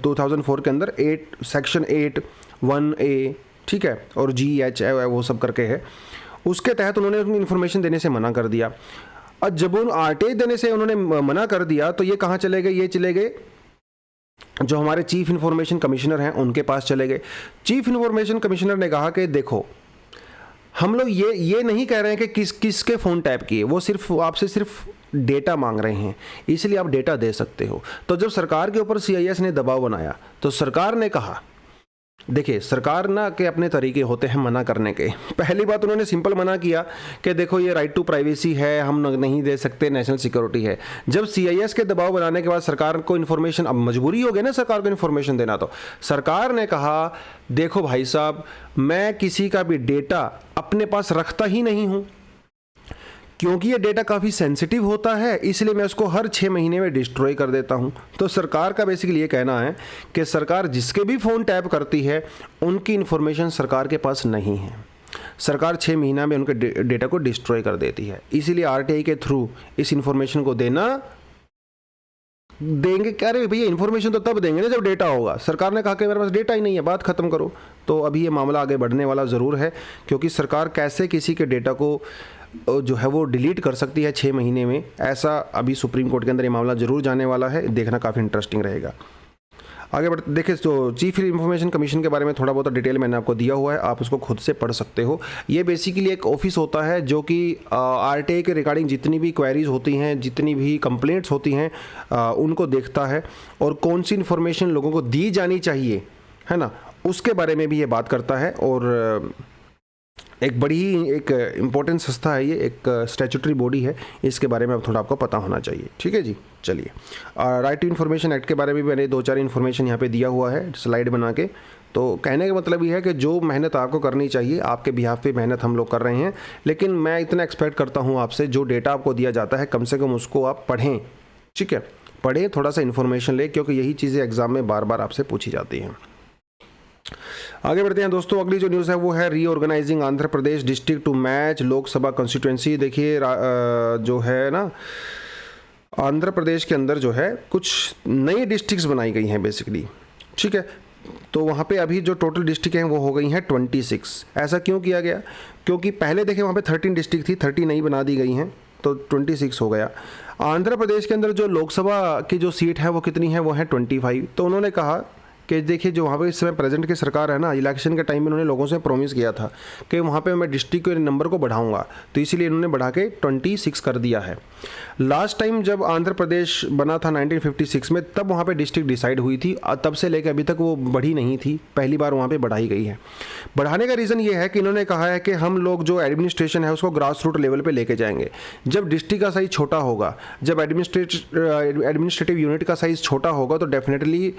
2004 के अंदर 8 सेक्शन 8 1A, ठीक है, और GH वो सब करके है। उसके तहत उन्होंने इन्फॉर्मेशन देने से मना कर दिया। अब जब उन RTI देने से उन्होंने मना कर दिया, तो ये कहाँ चले गए? ये चले गए जो हमारे चीफ इन्फॉर्मेशन कमिश्नर हैं उनके पास चले गए। चीफ इन्फॉर्मेशन कमिश्नर ने कहा कि देखो, हम लोग ये नहीं कह रहे हैं कि किसके फ़ोन टैप किए, वो सिर्फ आपसे सिर्फ डेटा मांग रहे हैं, इसलिए आप डेटा दे सकते हो। तो जब सरकार के ऊपर CIS ने दबाव बनाया, तो सरकार ने कहा देखिए, सरकार ना के अपने तरीके होते हैं मना करने के। पहली बात उन्होंने सिंपल मना किया कि देखो ये राइट टू प्राइवेसी है, हम नहीं दे सकते, नेशनल सिक्योरिटी है। जब सीआईएस के दबाव बनाने के बाद सरकार को इन्फॉर्मेशन, अब मजबूरी हो गई ना सरकार को इन्फॉर्मेशन देना, तो सरकार ने कहा देखो भाई साहब, मैं किसी का भी डेटा अपने पास रखता ही नहीं हूं, क्योंकि ये डेटा काफ़ी सेंसिटिव होता है, इसलिए मैं उसको हर 6 महीने में डिस्ट्रॉय कर देता हूँ। तो सरकार का बेसिकली ये कहना है कि सरकार जिसके भी फ़ोन टैप करती है उनकी इन्फॉर्मेशन सरकार के पास नहीं है, सरकार 6 महीना में उनके डेटा को डिस्ट्रॉय कर देती है। इसीलिए आरटीआई के थ्रू इस इन्फॉर्मेशन को देंगे। कह रहे भैया इन्फॉर्मेशन तो तब देंगे ना जब डेटा होगा। सरकार ने कहा कि मेरे पास डेटा ही नहीं है, बात खत्म करो। तो अभी ये मामला आगे बढ़ने वाला ज़रूर है, क्योंकि सरकार कैसे किसी के डेटा को जो है वो डिलीट कर सकती है 6 महीने में, ऐसा अभी सुप्रीम कोर्ट के अंदर ये मामला ज़रूर जाने वाला है। देखना काफ़ी इंटरेस्टिंग रहेगा। आगे बढ़ते देखिए, तो चीफ इंफॉर्मेशन कमीशन के बारे में थोड़ा बहुत डिटेल मैंने आपको दिया हुआ है, आप उसको खुद से पढ़ सकते हो। ये बेसिकली एक ऑफिस होता है जो कि आरटीआई के रिगार्डिंग जितनी भी क्वेरीज होती हैं, जितनी भी कंप्लेंट्स होती हैं, उनको देखता है, और कौन सी इन्फॉर्मेशन लोगों को दी जानी चाहिए, है ना, उसके बारे में भी ये बात करता है। और एक बड़ी एक इम्पोर्टेंट संस्था है ये, एक स्टैट्यूटरी बॉडी है, इसके बारे में अब थोड़ा आपको पता होना चाहिए। ठीक है जी, चलिए। राइट टू इन्फॉर्मेशन एक्ट के बारे में भी मैंने 2-4 इन्फॉर्मेशन यहाँ पे दिया हुआ है स्लाइड बना के। तो कहने का मतलब ये है कि जो मेहनत आपको करनी चाहिए, आपके बिहाफ पे मेहनत हम लोग कर रहे हैं, लेकिन मैं इतना एक्सपेक्ट करता हूँ आपसे, जो डेटा आपको दिया जाता है कम से कम उसको आप पढ़ें। ठीक है, पढ़ें, थोड़ा सा इन्फॉर्मेशन लें, क्योंकि यही चीज़ें एग्जाम में बार बार आपसे पूछी जाती हैं। आगे बढ़ते हैं दोस्तों, अगली जो न्यूज़ है वो है reorganising Andhra Pradesh district to match Lok Sabha constituency. देखिए जो है ना, आंध्र प्रदेश के अंदर जो है कुछ नई डिस्ट्रिक्ट्स बनाई गई हैं बेसिकली। ठीक है, तो वहाँ पे अभी जो टोटल डिस्ट्रिक्ट हैं वो हो गई हैं 26। ऐसा क्यों किया गया? क्योंकि पहले देखिए वहाँ पे 13 डिस्ट्रिक्ट थी, 30 नई बना दी गई हैं, तो 26 हो गया। आंध्र प्रदेश के अंदर जो लोकसभा की जो सीट है वो कितनी है, वो है 25। तो उन्होंने कहा कि देखिए जो वहाँ पे इस समय प्रेजेंट की सरकार है ना, इलेक्शन के टाइम में उन्होंने लोगों से प्रॉमिस किया था कि वहाँ पे मैं डिस्ट्रिक्ट के नंबर को बढ़ाऊंगा, तो इसीलिए इन्होंने बढ़ा के 26 कर दिया है। लास्ट टाइम जब आंध्र प्रदेश बना था 1956 में, तब वहाँ पे डिस्ट्रिक्ट डिसाइड हुई थी, तब से लेकर अभी तक वो बढ़ी नहीं थी, पहली बार वहाँ पे बढ़ाई गई है। बढ़ाने का रीज़न ये है कि इन्होंने कहा है कि हम लोग जो एडमिनिस्ट्रेशन है उसको ग्रास रूट लेवल पे लेके जाएंगे। जब डिस्ट्रिक्ट का साइज़ छोटा होगा, जब एडमिनिस्ट्रेटिव यूनिट का साइज़ छोटा होगा, तो डेफिनेटली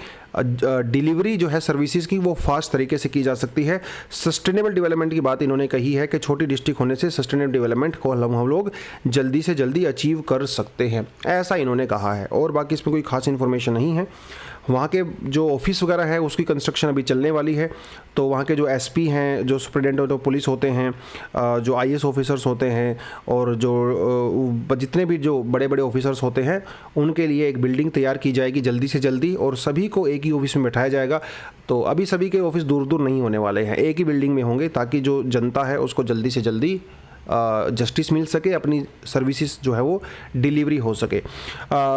डिलीवरी जो है सर्विसेज की वो फास्ट तरीके से की जा सकती है। सस्टेनेबल डेवलपमेंट की बात इन्होंने कही है कि छोटी डिस्ट्रिक्ट होने से सस्टेनेबल डेवलपमेंट को हम लोग जल्दी से जल्दी अचीव कर सकते हैं, ऐसा इन्होंने कहा है। और बाकी इसमें कोई खास इन्फॉर्मेशन नहीं है। वहाँ के जो ऑफिस वगैरह है उसकी कंस्ट्रक्शन अभी चलने वाली है, तो वहाँ के जो एसपी हैं, जो सुप्रिटेंडेंट ऑफ पुलिस होते हैं, जो आईएएस ऑफिसर्स होते हैं, और जो जितने भी जो बड़े बड़े ऑफिसर्स होते हैं, उनके लिए एक बिल्डिंग तैयार की जाएगी जल्दी से जल्दी, और सभी को एक ही ऑफिस में बैठाया जाएगा। तो अभी सभी के ऑफिस दूर दूर नहीं होने वाले हैं, एक ही बिल्डिंग में होंगे, ताकि जो जनता है उसको जल्दी से जल्दी जस्टिस मिल सके, अपनी सर्विसेज जो है वो डिलीवरी हो सके।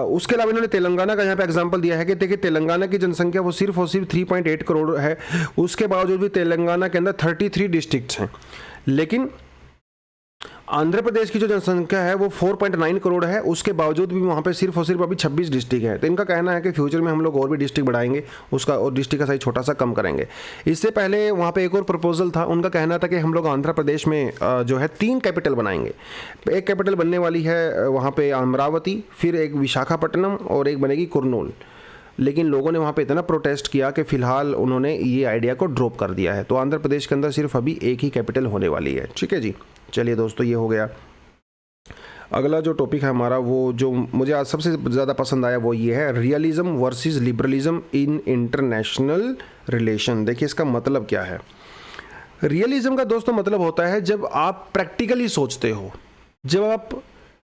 उसके अलावा इन्होंने तेलंगाना का यहाँ पे एग्जांपल दिया है कि देखिए तेलंगाना की जनसंख्या वो सिर्फ और सिर्फ 3.8 करोड़ है, उसके बावजूद भी तेलंगाना के अंदर 33 डिस्ट्रिक्ट्स हैं। लेकिन आंध्र प्रदेश की जो जनसंख्या है वो 4.9 करोड़ है, उसके बावजूद भी वहाँ पे सिर्फ और सिर्फ अभी 26 डिस्ट्रिक्ट है। तो इनका कहना है कि फ्यूचर में हम लोग और भी डिस्ट्रिक्ट बढ़ाएंगे, उसका और डिस्ट्रिक्ट का साइज छोटा सा कम करेंगे। इससे पहले वहाँ पे एक और प्रपोजल था, उनका कहना था कि हम लोग आंध्र प्रदेश में जो है 3 कैपिटल बनाएंगे। एक कैपिटल बनने वाली है वहाँ पर अमरावती, फिर एक विशाखापट्टनम, और एक बनेगी कुर्नूल। लेकिन लोगों ने वहाँ पे इतना प्रोटेस्ट किया कि फ़िलहाल उन्होंने ये आइडिया को ड्रॉप कर दिया है। तो आंध्र प्रदेश के अंदर सिर्फ अभी एक ही कैपिटल होने वाली है। ठीक है जी, चलिए दोस्तों, ये हो गया। अगला जो टॉपिक है हमारा, वो जो मुझे आज सबसे ज़्यादा पसंद आया वो ये है, realism versus liberalism in international relation. देखिए इसका मतलब क्या है। रियलिज्म का दोस्तों मतलब होता है जब आप प्रैक्टिकली सोचते हो, जब आप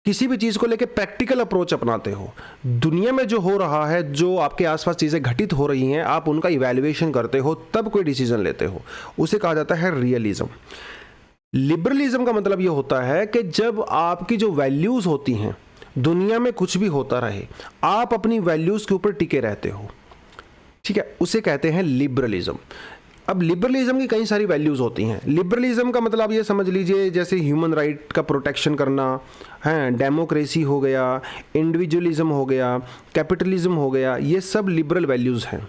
किसी भी चीज़ को लेकर प्रैक्टिकल अप्रोच अपनाते हो, दुनिया में जो हो रहा है, जो आपके आसपास चीज़ें घटित हो रही हैं, आप उनका इवैल्यूएशन करते हो, तब कोई डिसीजन लेते हो, उसे कहा जाता है रियलिज्म। लिबरलिज्म का मतलब ये होता है कि जब आपकी जो वैल्यूज़ होती हैं, दुनिया में कुछ भी होता रहे, आप अपनी वैल्यूज़ के ऊपर टिके रहते हो। ठीक है, उसे कहते हैं लिबरलिज्म। अब लिबरलिज्म की कई सारी वैल्यूज़ होती हैं। लिबरलिज्म का मतलब ये समझ लीजिए जैसे ह्यूमन राइट का प्रोटेक्शन करना है, डेमोक्रेसी हो गया, इंडिविजुअलिज्म हो गया, कैपिटलिज्म हो गया, ये सब लिबरल वैल्यूज़ हैं।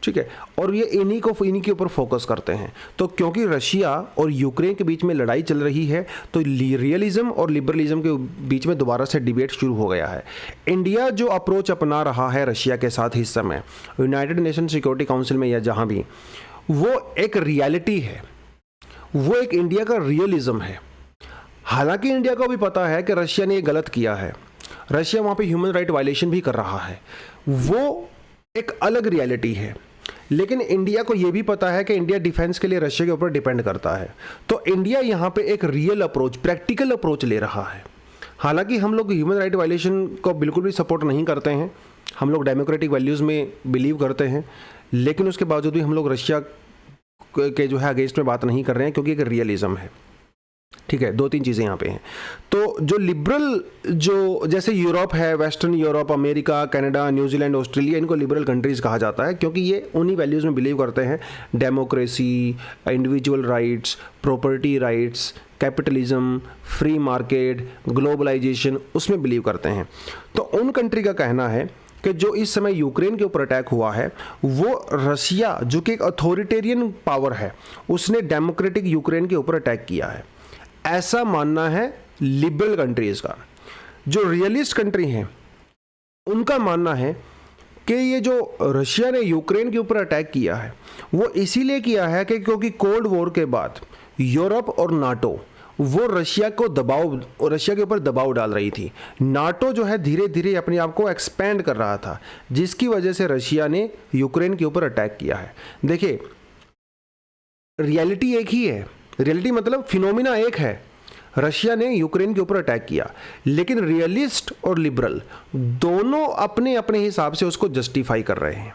ठीक है, और ये इन्हीं के ऊपर फोकस करते हैं। तो क्योंकि रशिया और यूक्रेन के बीच में लड़ाई चल रही है, तो रियलिज्म और लिबरलिज्म के बीच में दोबारा से डिबेट शुरू हो गया है। इंडिया जो अप्रोच अपना रहा है रशिया के साथ इस समय यूनाइटेड नेशन सिक्योरिटी काउंसिल में या जहां भी, वो एक रियलिटी है, वो एक इंडिया का रियलिज्म है। हालांकि इंडिया को भी पता है कि रशिया ने ये गलत किया है, रशिया वहाँ पे ह्यूमन राइट वायलेशन भी कर रहा है, वो एक अलग रियलिटी है। लेकिन इंडिया को ये भी पता है कि इंडिया डिफेंस के लिए रशिया के ऊपर डिपेंड करता है। तो इंडिया यहाँ पे एक रियल अप्रोच, प्रैक्टिकल अप्रोच ले रहा है। हालांकि हम लोग ह्यूमन राइट वायलेशन को बिल्कुल भी सपोर्ट नहीं करते हैं, हम लोग डेमोक्रेटिक वैल्यूज़ में बिलीव करते हैं, लेकिन उसके बावजूद भी हम लोग रशिया के जो है अगेंस्ट में बात नहीं कर रहे हैं, क्योंकि एक रियलिज्म है। ठीक है, 2-3 चीज़ें यहाँ पे हैं। तो जो लिबरल, जो जैसे यूरोप है, western Europe, America, Canada, New Zealand, Australia, इनको लिबरल कंट्रीज़ कहा जाता है, क्योंकि ये उन्हीं वैल्यूज़ में बिलीव करते हैं। Democracy, individual rights, property rights, capitalism, free market, globalisation, उसमें बिलीव करते हैं। तो उन कंट्री का कहना है कि जो इस समय यूक्रेन के ऊपर अटैक हुआ है, वो रशिया जो कि एक अथॉरिटेरियन पावर है, उसने डेमोक्रेटिक यूक्रेन के ऊपर अटैक किया है, ऐसा मानना है लिबरल कंट्रीज का। जो रियलिस्ट कंट्री हैं उनका मानना है कि ये जो रशिया ने यूक्रेन के ऊपर अटैक किया है वो इसीलिए किया है कि क्योंकि कोल्ड वॉर के बाद यूरोप और नाटो वो रशिया के ऊपर दबाव डाल रही थी। नाटो जो है धीरे धीरे अपने आप को एक्सपेंड कर रहा था, जिसकी वजह से रशिया ने यूक्रेन के ऊपर अटैक किया है। देखिए, रियलिटी एक ही है, रियलिटी मतलब फिनोमिना एक है, रशिया ने यूक्रेन के ऊपर अटैक किया, लेकिन रियलिस्ट और लिबरल दोनों अपने अपने हिसाब से उसको जस्टिफाई कर रहे हैं।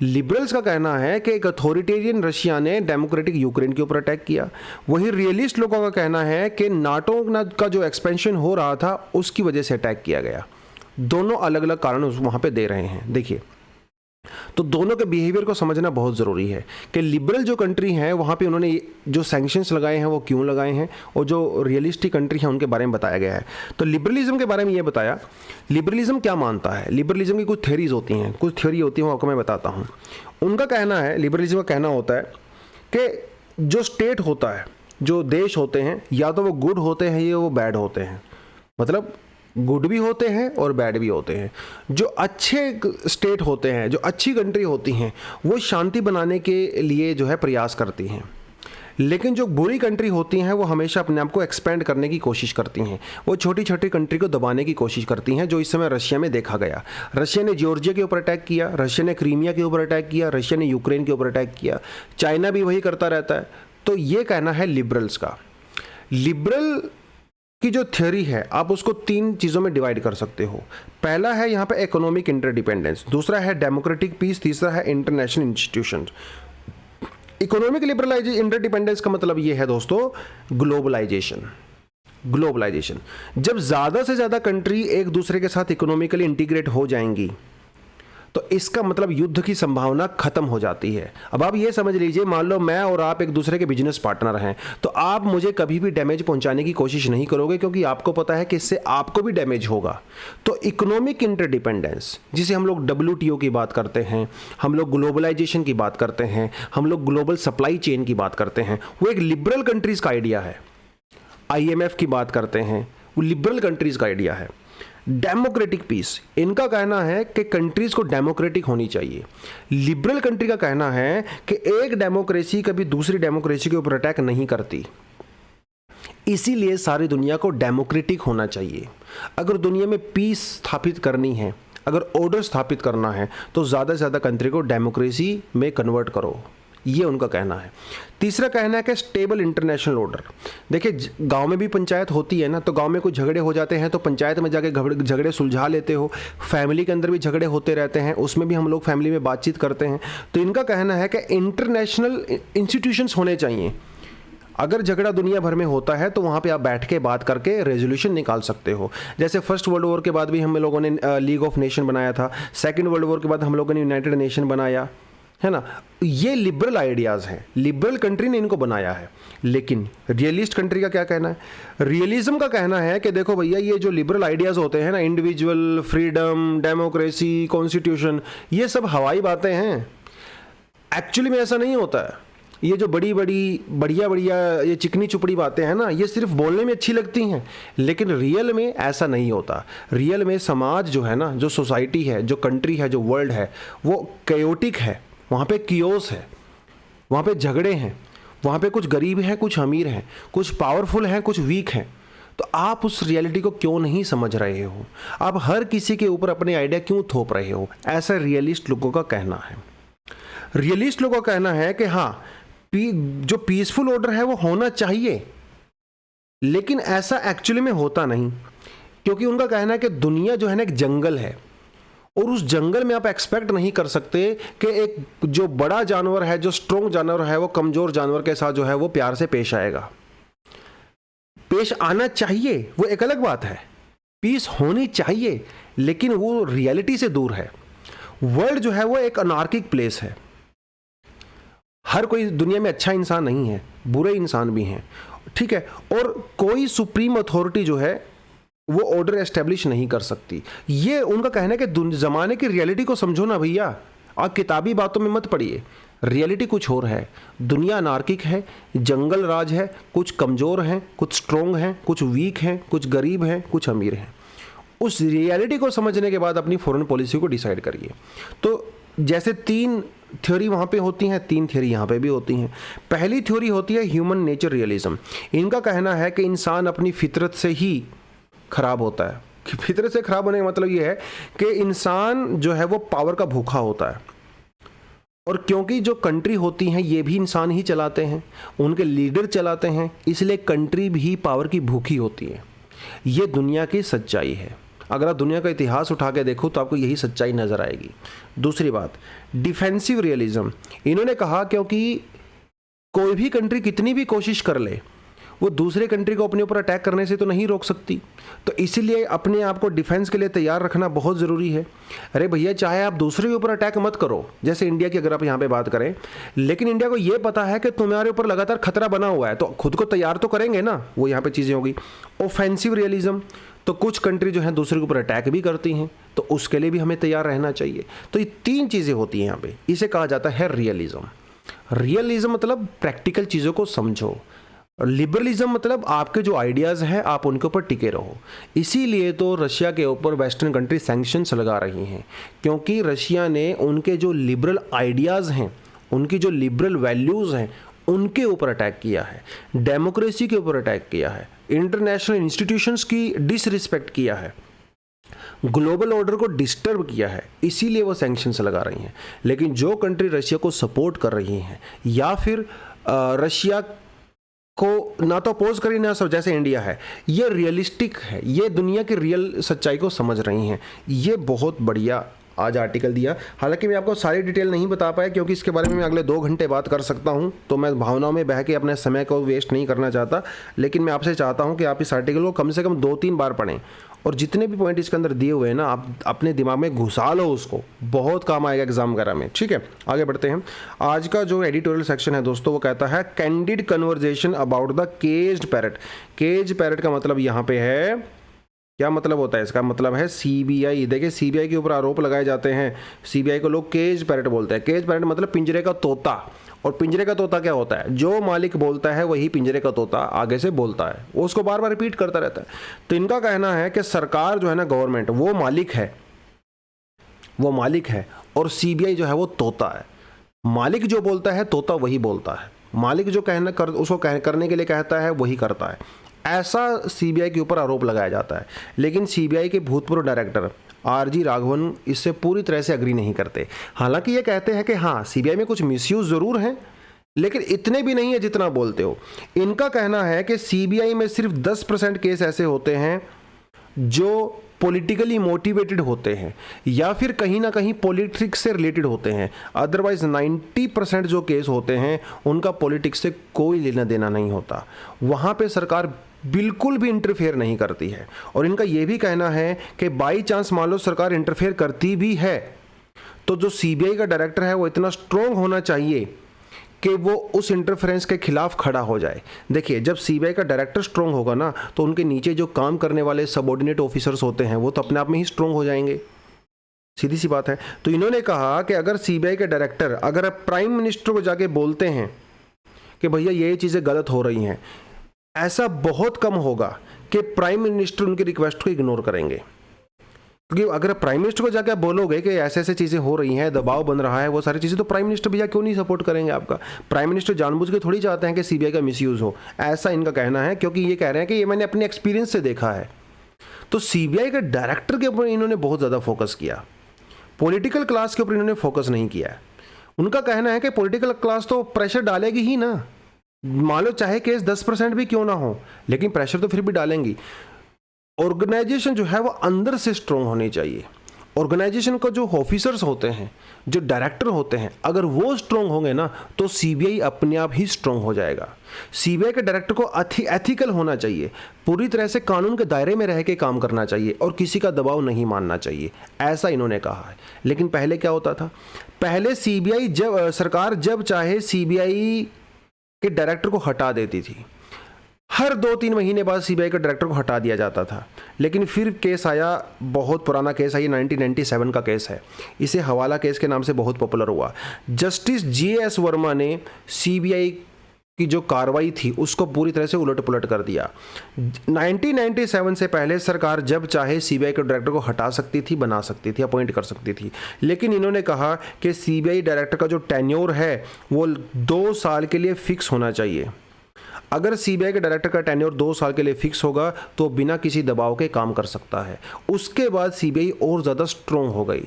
लिबरल्स का कहना है कि एक अथॉरिटेरियन रशिया ने डेमोक्रेटिक यूक्रेन के ऊपर अटैक किया, वही रियलिस्ट लोगों का कहना है कि नाटो का जो एक्सपेंशन हो रहा था उसकी वजह से अटैक किया गया। दोनों अलग अलग कारण वहाँ पे दे रहे हैं। देखिए, तो दोनों के बिहेवियर को समझना बहुत ज़रूरी है कि लिबरल जो कंट्री हैं वहाँ पे उन्होंने जो सैंक्शंस लगाए हैं वो क्यों लगाए हैं, और जो रियलिस्टिक कंट्री हैं उनके बारे में बताया गया है। तो लिबरलिज्म के बारे में ये बताया, लिबरलिज्म क्या मानता है। लिबरलिज्म की कुछ थ्योरीज होती हैं, कुछ थ्योरी होती हैं, वो आपको मैं बताता हूँ। उनका कहना है, लिबरलिज्म का कहना होता है कि जो स्टेट होता है, जो देश होते हैं, या तो वो गुड होते हैं या वो बैड होते हैं, मतलब गुड भी होते हैं और बैड भी होते हैं। जो अच्छे स्टेट होते हैं, जो अच्छी कंट्री होती हैं, वो शांति बनाने के लिए जो है प्रयास करती हैं, लेकिन जो बुरी कंट्री होती हैं वो हमेशा अपने आप को एक्सपेंड करने की कोशिश करती हैं, वो छोटी छोटी कंट्री को दबाने की कोशिश करती हैं, जो इस समय रशिया में देखा गया। रशिया ने जॉर्जिया के ऊपर अटैक किया, रशिया ने क्रीमिया के ऊपर अटैक किया, रशिया ने यूक्रेन के ऊपर अटैक किया, चाइना भी वही करता रहता है। तो ये कहना है लिबरल्स का। लिबरल की जो थ्योरी है आप उसको 3 चीज़ों में डिवाइड कर सकते हो। पहला है यहाँ पे इकोनॉमिक इंटरडिपेंडेंस, दूसरा है डेमोक्रेटिक पीस, तीसरा है international institutions. Economic liberalisation interdependence का मतलब ये है दोस्तों ग्लोबलाइजेशन। ग्लोबलाइजेशन जब ज़्यादा से ज़्यादा कंट्री एक दूसरे के साथ इकोनॉमिकली इंटीग्रेट हो जाएंगी तो इसका मतलब युद्ध की संभावना खत्म हो जाती है। अब आप ये समझ लीजिए, मान लो मैं और आप एक दूसरे के बिजनेस पार्टनर हैं, तो आप मुझे कभी भी डैमेज पहुंचाने की कोशिश नहीं करोगे, क्योंकि आपको पता है कि इससे आपको भी डैमेज होगा। तो इकोनॉमिक इंटरडिपेंडेंस, जिसे हम लोग WTO की बात करते हैं, हम लोग ग्लोबलाइजेशन की बात करते हैं, हम लोग ग्लोबल सप्लाई चेन की बात करते हैं, वो एक लिबरल कंट्रीज का आइडिया है। IMF की बात करते हैं, वो लिबरल कंट्रीज का आइडिया है। डेमोक्रेटिक पीस, इनका कहना है कि कंट्रीज को डेमोक्रेटिक होनी चाहिए। लिबरल कंट्री का कहना है कि एक डेमोक्रेसी कभी दूसरी डेमोक्रेसी के ऊपर अटैक नहीं करती, इसीलिए सारी दुनिया को डेमोक्रेटिक होना चाहिए। अगर दुनिया में पीस स्थापित करनी है, अगर ऑर्डर स्थापित करना है, तो ज़्यादा से ज़्यादा कंट्री को डेमोक्रेसी में कन्वर्ट करो, ये उनका कहना है। तीसरा कहना है कि स्टेबल इंटरनेशनल ऑर्डर। देखिए, गांव में भी पंचायत होती है ना, तो गांव में कुछ झगड़े हो जाते हैं तो पंचायत में जाके झगड़े सुलझा लेते हो। फैमिली के अंदर भी झगड़े होते रहते हैं, उसमें भी हम लोग फैमिली में बातचीत करते हैं। तो इनका कहना है कि इंटरनेशनल इंस्टीट्यूशंस होने चाहिए। अगर झगड़ा दुनिया भर में होता है तो वहाँ पे आप बैठ के बात करके रेजोल्यूशन निकाल सकते हो। जैसे फर्स्ट वर्ल्ड वॉर के बाद भी हम लोगों ने लीग ऑफ नेशन बनाया था, सेकेंड वर्ल्ड वॉर के बाद हम लोगों ने यूनाइटेड नेशन बनाया है ना। ये लिबरल आइडियाज़ हैं, लिबरल कंट्री ने इनको बनाया है। लेकिन रियलिस्ट कंट्री का क्या कहना है? रियलिज्म का कहना है कि देखो भैया, ये जो लिबरल आइडियाज़ होते हैं ना, इंडिविजुअल फ्रीडम, डेमोक्रेसी, कॉन्स्टिट्यूशन, ये सब हवाई बातें हैं। एक्चुअली में ऐसा नहीं होता है। ये जो बड़ी बड़ी बढ़िया बढ़िया ये चिकनी चुपड़ी बातें हैं ना, ये सिर्फ बोलने में अच्छी लगती हैं, लेकिन रियल में ऐसा नहीं होता। रियल में समाज जो है ना, जो सोसाइटी है, जो कंट्री है, जो वर्ल्ड है, वो कैओटिक है। वहाँ पे कियोस है, वहाँ पे झगड़े हैं, वहाँ पे कुछ गरीब हैं, कुछ अमीर हैं, कुछ पावरफुल हैं, कुछ वीक हैं। तो आप उस रियलिटी को क्यों नहीं समझ रहे हो? आप हर किसी के ऊपर अपने आइडिया क्यों थोप रहे हो? ऐसा रियलिस्ट लोगों का कहना है। रियलिस्ट लोगों का कहना है कि हाँ, जो पीसफुल ऑर्डर है वो होना चाहिए, लेकिन ऐसा एक्चुअली में होता नहीं। क्योंकि उनका कहना है कि दुनिया जो है ना एक जंगल है, और उस जंगल में आप एक्सपेक्ट नहीं कर सकते कि एक जो बड़ा जानवर है, जो स्ट्रॉन्ग जानवर है, वो कमजोर जानवर के साथ जो है वो प्यार से पेश आएगा। पेश आना चाहिए, वो एक अलग बात है, पीस होनी चाहिए, लेकिन वो रियलिटी से दूर है। वर्ल्ड जो है वो एक अनार्किक प्लेस है। हर कोई दुनिया में अच्छा इंसान नहीं है, बुरे इंसान भी हैं, ठीक है। और कोई सुप्रीम अथॉरिटी जो है वो ऑर्डर एस्टेब्लिश नहीं कर सकती। ये उनका कहना है कि ज़माने की रियलिटी को समझो ना भैया, आप किताबी बातों में मत पड़िए। रियलिटी कुछ और है, दुनिया अनार्किक है, जंगल राज है, कुछ कमज़ोर हैं, कुछ स्ट्रोंग हैं, कुछ वीक हैं, कुछ गरीब हैं, कुछ अमीर हैं। उस रियलिटी को समझने के बाद अपनी फॉरेन पॉलिसी को डिसाइड करिए। तो जैसे 3 थ्योरी वहाँ पे होती हैं, 3 थ्योरी यहाँ पे भी होती हैं। पहली थ्योरी होती है ह्यूमन नेचर रियलिज्म। इनका कहना है कि इंसान अपनी फितरत से ही खराब होता है। कि फितरत से खराब होने का मतलब ये है कि इंसान जो है वो पावर का भूखा होता है, और क्योंकि जो कंट्री होती हैं ये भी इंसान ही चलाते हैं, उनके लीडर चलाते हैं, इसलिए कंट्री भी पावर की भूखी होती है। ये दुनिया की सच्चाई है। अगर आप दुनिया का इतिहास उठा के देखो तो आपको यही सच्चाई नज़र आएगी। दूसरी बात, डिफेंसिव रियलिज्म। इन्होंने कहा क्योंकि कोई भी कंट्री कितनी भी कोशिश कर ले, वो दूसरे कंट्री को अपने ऊपर अटैक करने से तो नहीं रोक सकती, तो इसीलिए अपने आप को डिफेंस के लिए तैयार रखना बहुत ज़रूरी है। अरे भैया, चाहे आप दूसरे के ऊपर अटैक मत करो, जैसे इंडिया की अगर आप यहाँ पे बात करें, लेकिन इंडिया को ये पता है कि तुम्हारे ऊपर लगातार खतरा बना हुआ है, तो खुद को तैयार तो करेंगे ना। वो यहाँ पे चीज़ें होगी। ऑफेंसिव रियलिज्म, तो कुछ कंट्री जो है दूसरे के ऊपर अटैक भी करती हैं, तो उसके लिए भी हमें तैयार रहना चाहिए। तो ये 3 चीज़ें होती हैं यहाँ पे। इसे कहा जाता है रियलिज्म। रियलिज्म मतलब प्रैक्टिकल चीज़ों को समझो। लिबरलिज्म मतलब आपके जो आइडियाज़ हैं आप उनके ऊपर टिके रहो। इसीलिए तो रशिया के ऊपर वेस्टर्न कंट्री सैंक्शंस लगा रही हैं, क्योंकि रशिया ने उनके जो लिबरल आइडियाज़ हैं, उनकी जो लिबरल वैल्यूज़ हैं, उनके ऊपर अटैक किया है, डेमोक्रेसी के ऊपर अटैक किया है, इंटरनेशनल इंस्टीट्यूशंस की डिसरिस्पेक्ट किया है, ग्लोबल ऑर्डर को डिस्टर्ब किया है। इसीलिए वो सैंक्शंस लगा रही हैं। लेकिन जो कंट्री रशिया को सपोर्ट कर रही हैं, या फिर रशिया को ना तो अपोज करी ना सब, जैसे इंडिया है, ये रियलिस्टिक है, ये दुनिया की रियल सच्चाई को समझ रही हैं। ये बहुत बढ़िया आज आर्टिकल दिया। हालांकि मैं आपको सारी डिटेल नहीं बता पाया, क्योंकि इसके बारे में मैं अगले 2 घंटे बात कर सकता हूं, तो मैं भावनाओं में बह के अपने समय को वेस्ट नहीं करना चाहता। लेकिन मैं आपसे चाहता हूं कि आप इस आर्टिकल को कम से कम 2-3 बार पढ़ें, और जितने भी पॉइंट इसके अंदर दिए हुए हैं ना, आप अपने दिमाग में घुसा लो, उसको बहुत काम आएगा एग्जाम वगैरह में। ठीक है, आगे बढ़ते हैं। आज का जो एडिटोरियल सेक्शन है दोस्तों, वो कहता है candid conversation about the caged parrot. Cage parrot का मतलब यहाँ पे है, क्या मतलब होता है इसका? मतलब है सीबीआई। देखिए, सीबीआई के ऊपर आरोप लगाए जाते हैं। सीबीआई को लोग केज पैरट बोलते हैं। केज पैरट मतलब पिंजरे का तोता। और पिंजरे का तोता क्या होता है? जो मालिक बोलता है वही पिंजरे का तोता आगे से बोलता है, वो उसको बार बार रिपीट करता रहता है। तो इनका कहना है कि सरकार जो है ना, गवर्नमेंट, वो मालिक है, वो मालिक है, और सीबीआई जो है वो तोता है। मालिक जो बोलता है, तोता वही बोलता है। मालिक जो उसको करने के लिए कहता है वही करता है। ऐसा सीबीआई के ऊपर आरोप लगाया जाता है। लेकिन सीबीआई के भूतपूर्व डायरेक्टर आरजी राघवन इससे पूरी तरह से अग्री नहीं करते। हालांकि ये कहते हैं कि हाँ, सीबीआई में कुछ मिसयूज ज़रूर हैं, लेकिन इतने भी नहीं है जितना बोलते हो। इनका कहना है कि सीबीआई में सिर्फ 10% केस ऐसे होते हैं जो पॉलिटिकली मोटिवेटेड होते हैं, या फिर कहीं ना कहीं पॉलिटिक्स से रिलेटेड होते हैं। अदरवाइज 90% जो केस होते हैं उनका पॉलिटिक्स से कोई लेना देना नहीं होता। वहाँ पे सरकार बिल्कुल भी इंटरफेयर नहीं करती है। और इनका ये भी कहना है कि बाई चांस मान लो सरकार इंटरफेयर करती भी है, तो जो सीबीआई का डायरेक्टर है वो इतना स्ट्रॉन्ग होना चाहिए कि वो उस इंटरफेरेंस के खिलाफ खड़ा हो जाए। देखिए, जब सीबीआई का डायरेक्टर स्ट्रॉन्ग होगा ना, तो उनके नीचे जो काम करने वाले सबऑर्डिनेट ऑफिसर्स होते हैं वो तो अपने आप में ही स्ट्रॉन्ग हो जाएंगे। सीधी सी बात है। तो इन्होंने कहा कि अगर सीबीआई के डायरेक्टर अगर प्राइम मिनिस्टर को जाके बोलते हैं कि भैया ये चीज़ें गलत हो रही हैं, ऐसा बहुत कम होगा कि प्राइम मिनिस्टर उनकी रिक्वेस्ट को इग्नोर करेंगे। क्योंकि अगर प्राइम मिनिस्टर को जाके आप बोलोगे कि ऐसे ऐसे चीज़ें हो रही हैं, दबाव बन रहा है, वो सारी चीज़ें, तो प्राइम मिनिस्टर भैया क्यों नहीं सपोर्ट करेंगे आपका। प्राइम मिनिस्टर जानबूझ के थोड़ी चाहते हैं कि सीबीआई का मिसयूज़ हो, ऐसा इनका कहना है, क्योंकि ये कह रहे हैं कि ये मैंने अपने एक्सपीरियंस से देखा है। तो सीबीआई के डायरेक्टर के ऊपर इन्होंने बहुत ज़्यादा फोकस किया, पॉलिटिकल क्लास के ऊपर इन्होंने फोकस नहीं किया है। उनका कहना है कि पॉलिटिकल क्लास तो प्रेशर डालेगी ही ना, मान लो चाहे केस 10% भी क्यों ना हो, लेकिन प्रेशर तो फिर भी डालेंगी। ऑर्गेनाइजेशन जो है वो अंदर से स्ट्रांग होनी चाहिए। ऑर्गेनाइजेशन का जो ऑफिसर्स होते हैं, जो डायरेक्टर होते हैं, अगर वो स्ट्रांग होंगे ना तो सीबीआई अपने आप ही स्ट्रांग हो जाएगा। सीबीआई के डायरेक्टर को एथिकल होना चाहिए, पूरी तरह से कानून के दायरे में रह के काम करना चाहिए और किसी का दबाव नहीं मानना चाहिए, ऐसा इन्होंने कहा है। लेकिन पहले क्या होता था, पहले सीबीआई जब सरकार जब चाहे सीबीआई के डायरेक्टर को हटा देती थी, हर 2-3 महीने बाद सीबीआई के डायरेक्टर को हटा दिया जाता था। लेकिन फिर केस आया, बहुत पुराना केस है, ये 1997 का केस है, इसे हवाला केस के नाम से बहुत पॉपुलर हुआ। जस्टिस जीएस वर्मा ने सीबीआई की जो कार्रवाई थी उसको पूरी तरह से उलट पुलट कर दिया। 1997 से पहले सरकार जब चाहे सीबीआई के डायरेक्टर को हटा सकती थी, बना सकती थी, अपॉइंट कर सकती थी। लेकिन इन्होंने कहा कि सीबीआई डायरेक्टर का जो टेन्योर है वो 2 साल के लिए फिक्स होना चाहिए। अगर सीबीआई के डायरेक्टर का टेन्योर 2 साल के लिए फिक्स होगा तो बिना किसी दबाव के काम कर सकता है। उसके बाद सीबीआई और ज़्यादा स्ट्रॉन्ग हो गई।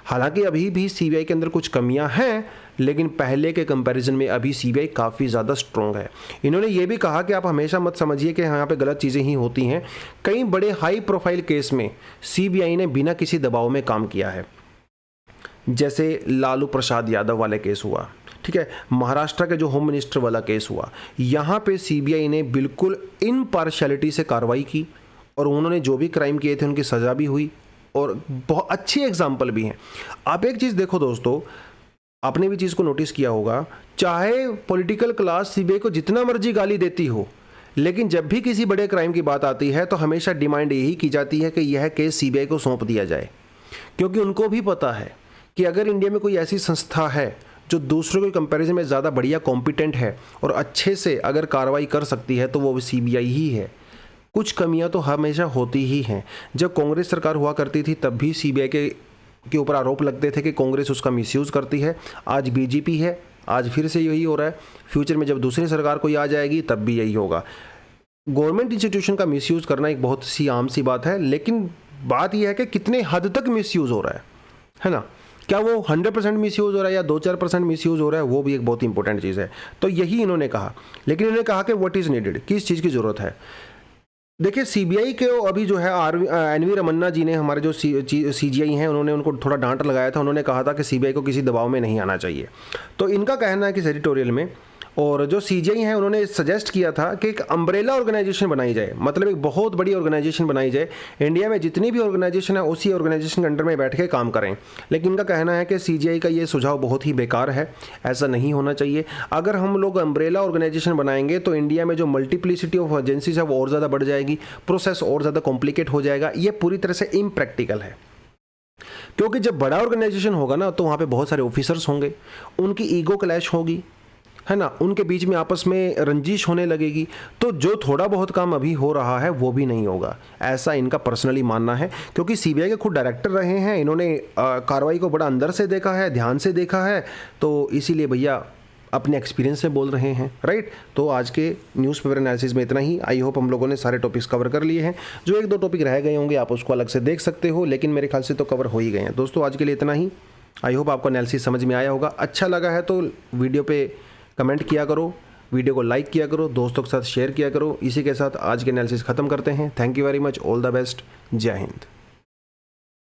हालांकि अभी भी सीबीआई के अंदर कुछ कमियां हैं, लेकिन पहले के कंपैरिजन में अभी सीबीआई काफ़ी ज़्यादा स्ट्रॉन्ग है। इन्होंने ये भी कहा कि आप हमेशा मत समझिए कि यहाँ पे गलत चीज़ें ही होती हैं। कई बड़े हाई प्रोफाइल केस में सीबीआई ने बिना किसी दबाव में काम किया है, जैसे लालू प्रसाद यादव वाले केस हुआ, ठीक है, महाराष्ट्र के जो होम मिनिस्टर वाला केस हुआ, यहाँ पे सीबीआई ने बिल्कुल इम्पार्शियलिटी से कार्रवाई की और उन्होंने जो भी क्राइम किए थे उनकी सज़ा भी हुई और बहुत अच्छी एग्जाम्पल भी हैं। आप एक चीज़ देखो दोस्तों, आपने भी चीज़ को नोटिस किया होगा, चाहे पॉलिटिकल क्लास सीबीआई को जितना मर्जी गाली देती हो, लेकिन जब भी किसी बड़े क्राइम की बात आती है तो हमेशा डिमांड यही की जाती है कि यह केस सीबीआई को सौंप दिया जाए, क्योंकि उनको भी पता है कि अगर इंडिया में कोई ऐसी संस्था है जो दूसरों के कंपैरिजन में ज़्यादा बढ़िया कॉम्पिटेंट है और अच्छे से अगर कार्रवाई कर सकती है तो वो सीबीआई ही है। कुछ कमियां तो हमेशा होती ही हैं। जब कांग्रेस सरकार हुआ करती थी तब भी सीबीआई के ऊपर आरोप लगते थे कि कांग्रेस उसका मिसयूज़ करती है। आज बीजेपी है, आज फिर से यही हो रहा है। फ्यूचर में जब दूसरी सरकार कोई आ जाएगी तब भी यही होगा। गवर्नमेंट इंस्टीट्यूशन का मिसयूज़ करना एक बहुत सी आम सी बात है, लेकिन बात यह है कि कितने हद तक मिसयूज़ हो रहा है ना। क्या वो 100% मिसयूज़ हो रहा है या 2-4% मिसयूज़ हो रहा है, वो भी एक बहुत इंपॉर्टेंट चीज़ है। तो यही इन्होंने कहा। लेकिन इन्होंने कहा कि व्हाट इज़ नीडेड, किस चीज़ की ज़रूरत है। देखिए सीबीआई के अभी जो है एनवी रमन्ना जी ने, हमारे जो सीजीआई हैं, उन्होंने उनको थोड़ा डांट लगाया था। उन्होंने कहा था कि सीबीआई को किसी दबाव में नहीं आना चाहिए। तो इनका कहना है कि एडिटोरियल में, और जो सीजीआई हैं उन्होंने सजेस्ट किया था कि एक अम्ब्रेला ऑर्गेनाइजेशन बनाई जाए, मतलब एक बहुत बड़ी ऑर्गेनाइजेशन बनाई जाए। इंडिया में जितनी भी ऑर्गेनाइजेशन है उसी ऑर्गेनाइजेशन के अंडर में बैठ के काम करें। लेकिन इनका कहना है कि सीजीआई का ये सुझाव बहुत ही बेकार है, ऐसा नहीं होना चाहिए। अगर हम लोग अम्ब्रेला ऑर्गेनाइजेशन बनाएंगे तो इंडिया में जो मल्टीप्लिसिटी ऑफ एजेंसीज है वो और ज़्यादा बढ़ जाएगी, प्रोसेस और ज़्यादा कॉम्प्लिकेट हो जाएगा। ये पूरी तरह से इम्प्रैक्टिकल है, क्योंकि जब बड़ा ऑर्गेनाइजेशन होगा ना तो वहाँ पे बहुत सारे ऑफिसर्स होंगे, उनकी ईगो क्लैश होगी, है ना, उनके बीच में आपस में रंजिश होने लगेगी। तो जो थोड़ा बहुत काम अभी हो रहा है वो भी नहीं होगा, ऐसा इनका पर्सनली मानना है। क्योंकि सीबीआई के खुद डायरेक्टर रहे हैं, इन्होंने कार्रवाई को बड़ा अंदर से देखा है, ध्यान से देखा है, तो इसीलिए भैया अपने एक्सपीरियंस से बोल रहे हैं, राइट। तो आज के न्यूज़पेपर एनालिसिस में इतना ही। आई होप हम लोगों ने सारे टॉपिक्स कवर कर लिए हैं। जो 1-2 टॉपिक रह गए होंगे आप उसको अलग से देख सकते हो, लेकिन मेरे ख्याल से तो कवर हो ही गए हैं। दोस्तों आज के लिए इतना ही। आई होप आपको एनालिसिस समझ में आया होगा। अच्छा लगा है तो वीडियो पे कमेंट किया करो, वीडियो को लाइक किया करो, दोस्तों के साथ शेयर किया करो। इसी के साथ आज के एनालिसिस खत्म करते हैं। Thank you very much, all the best, जय हिंद।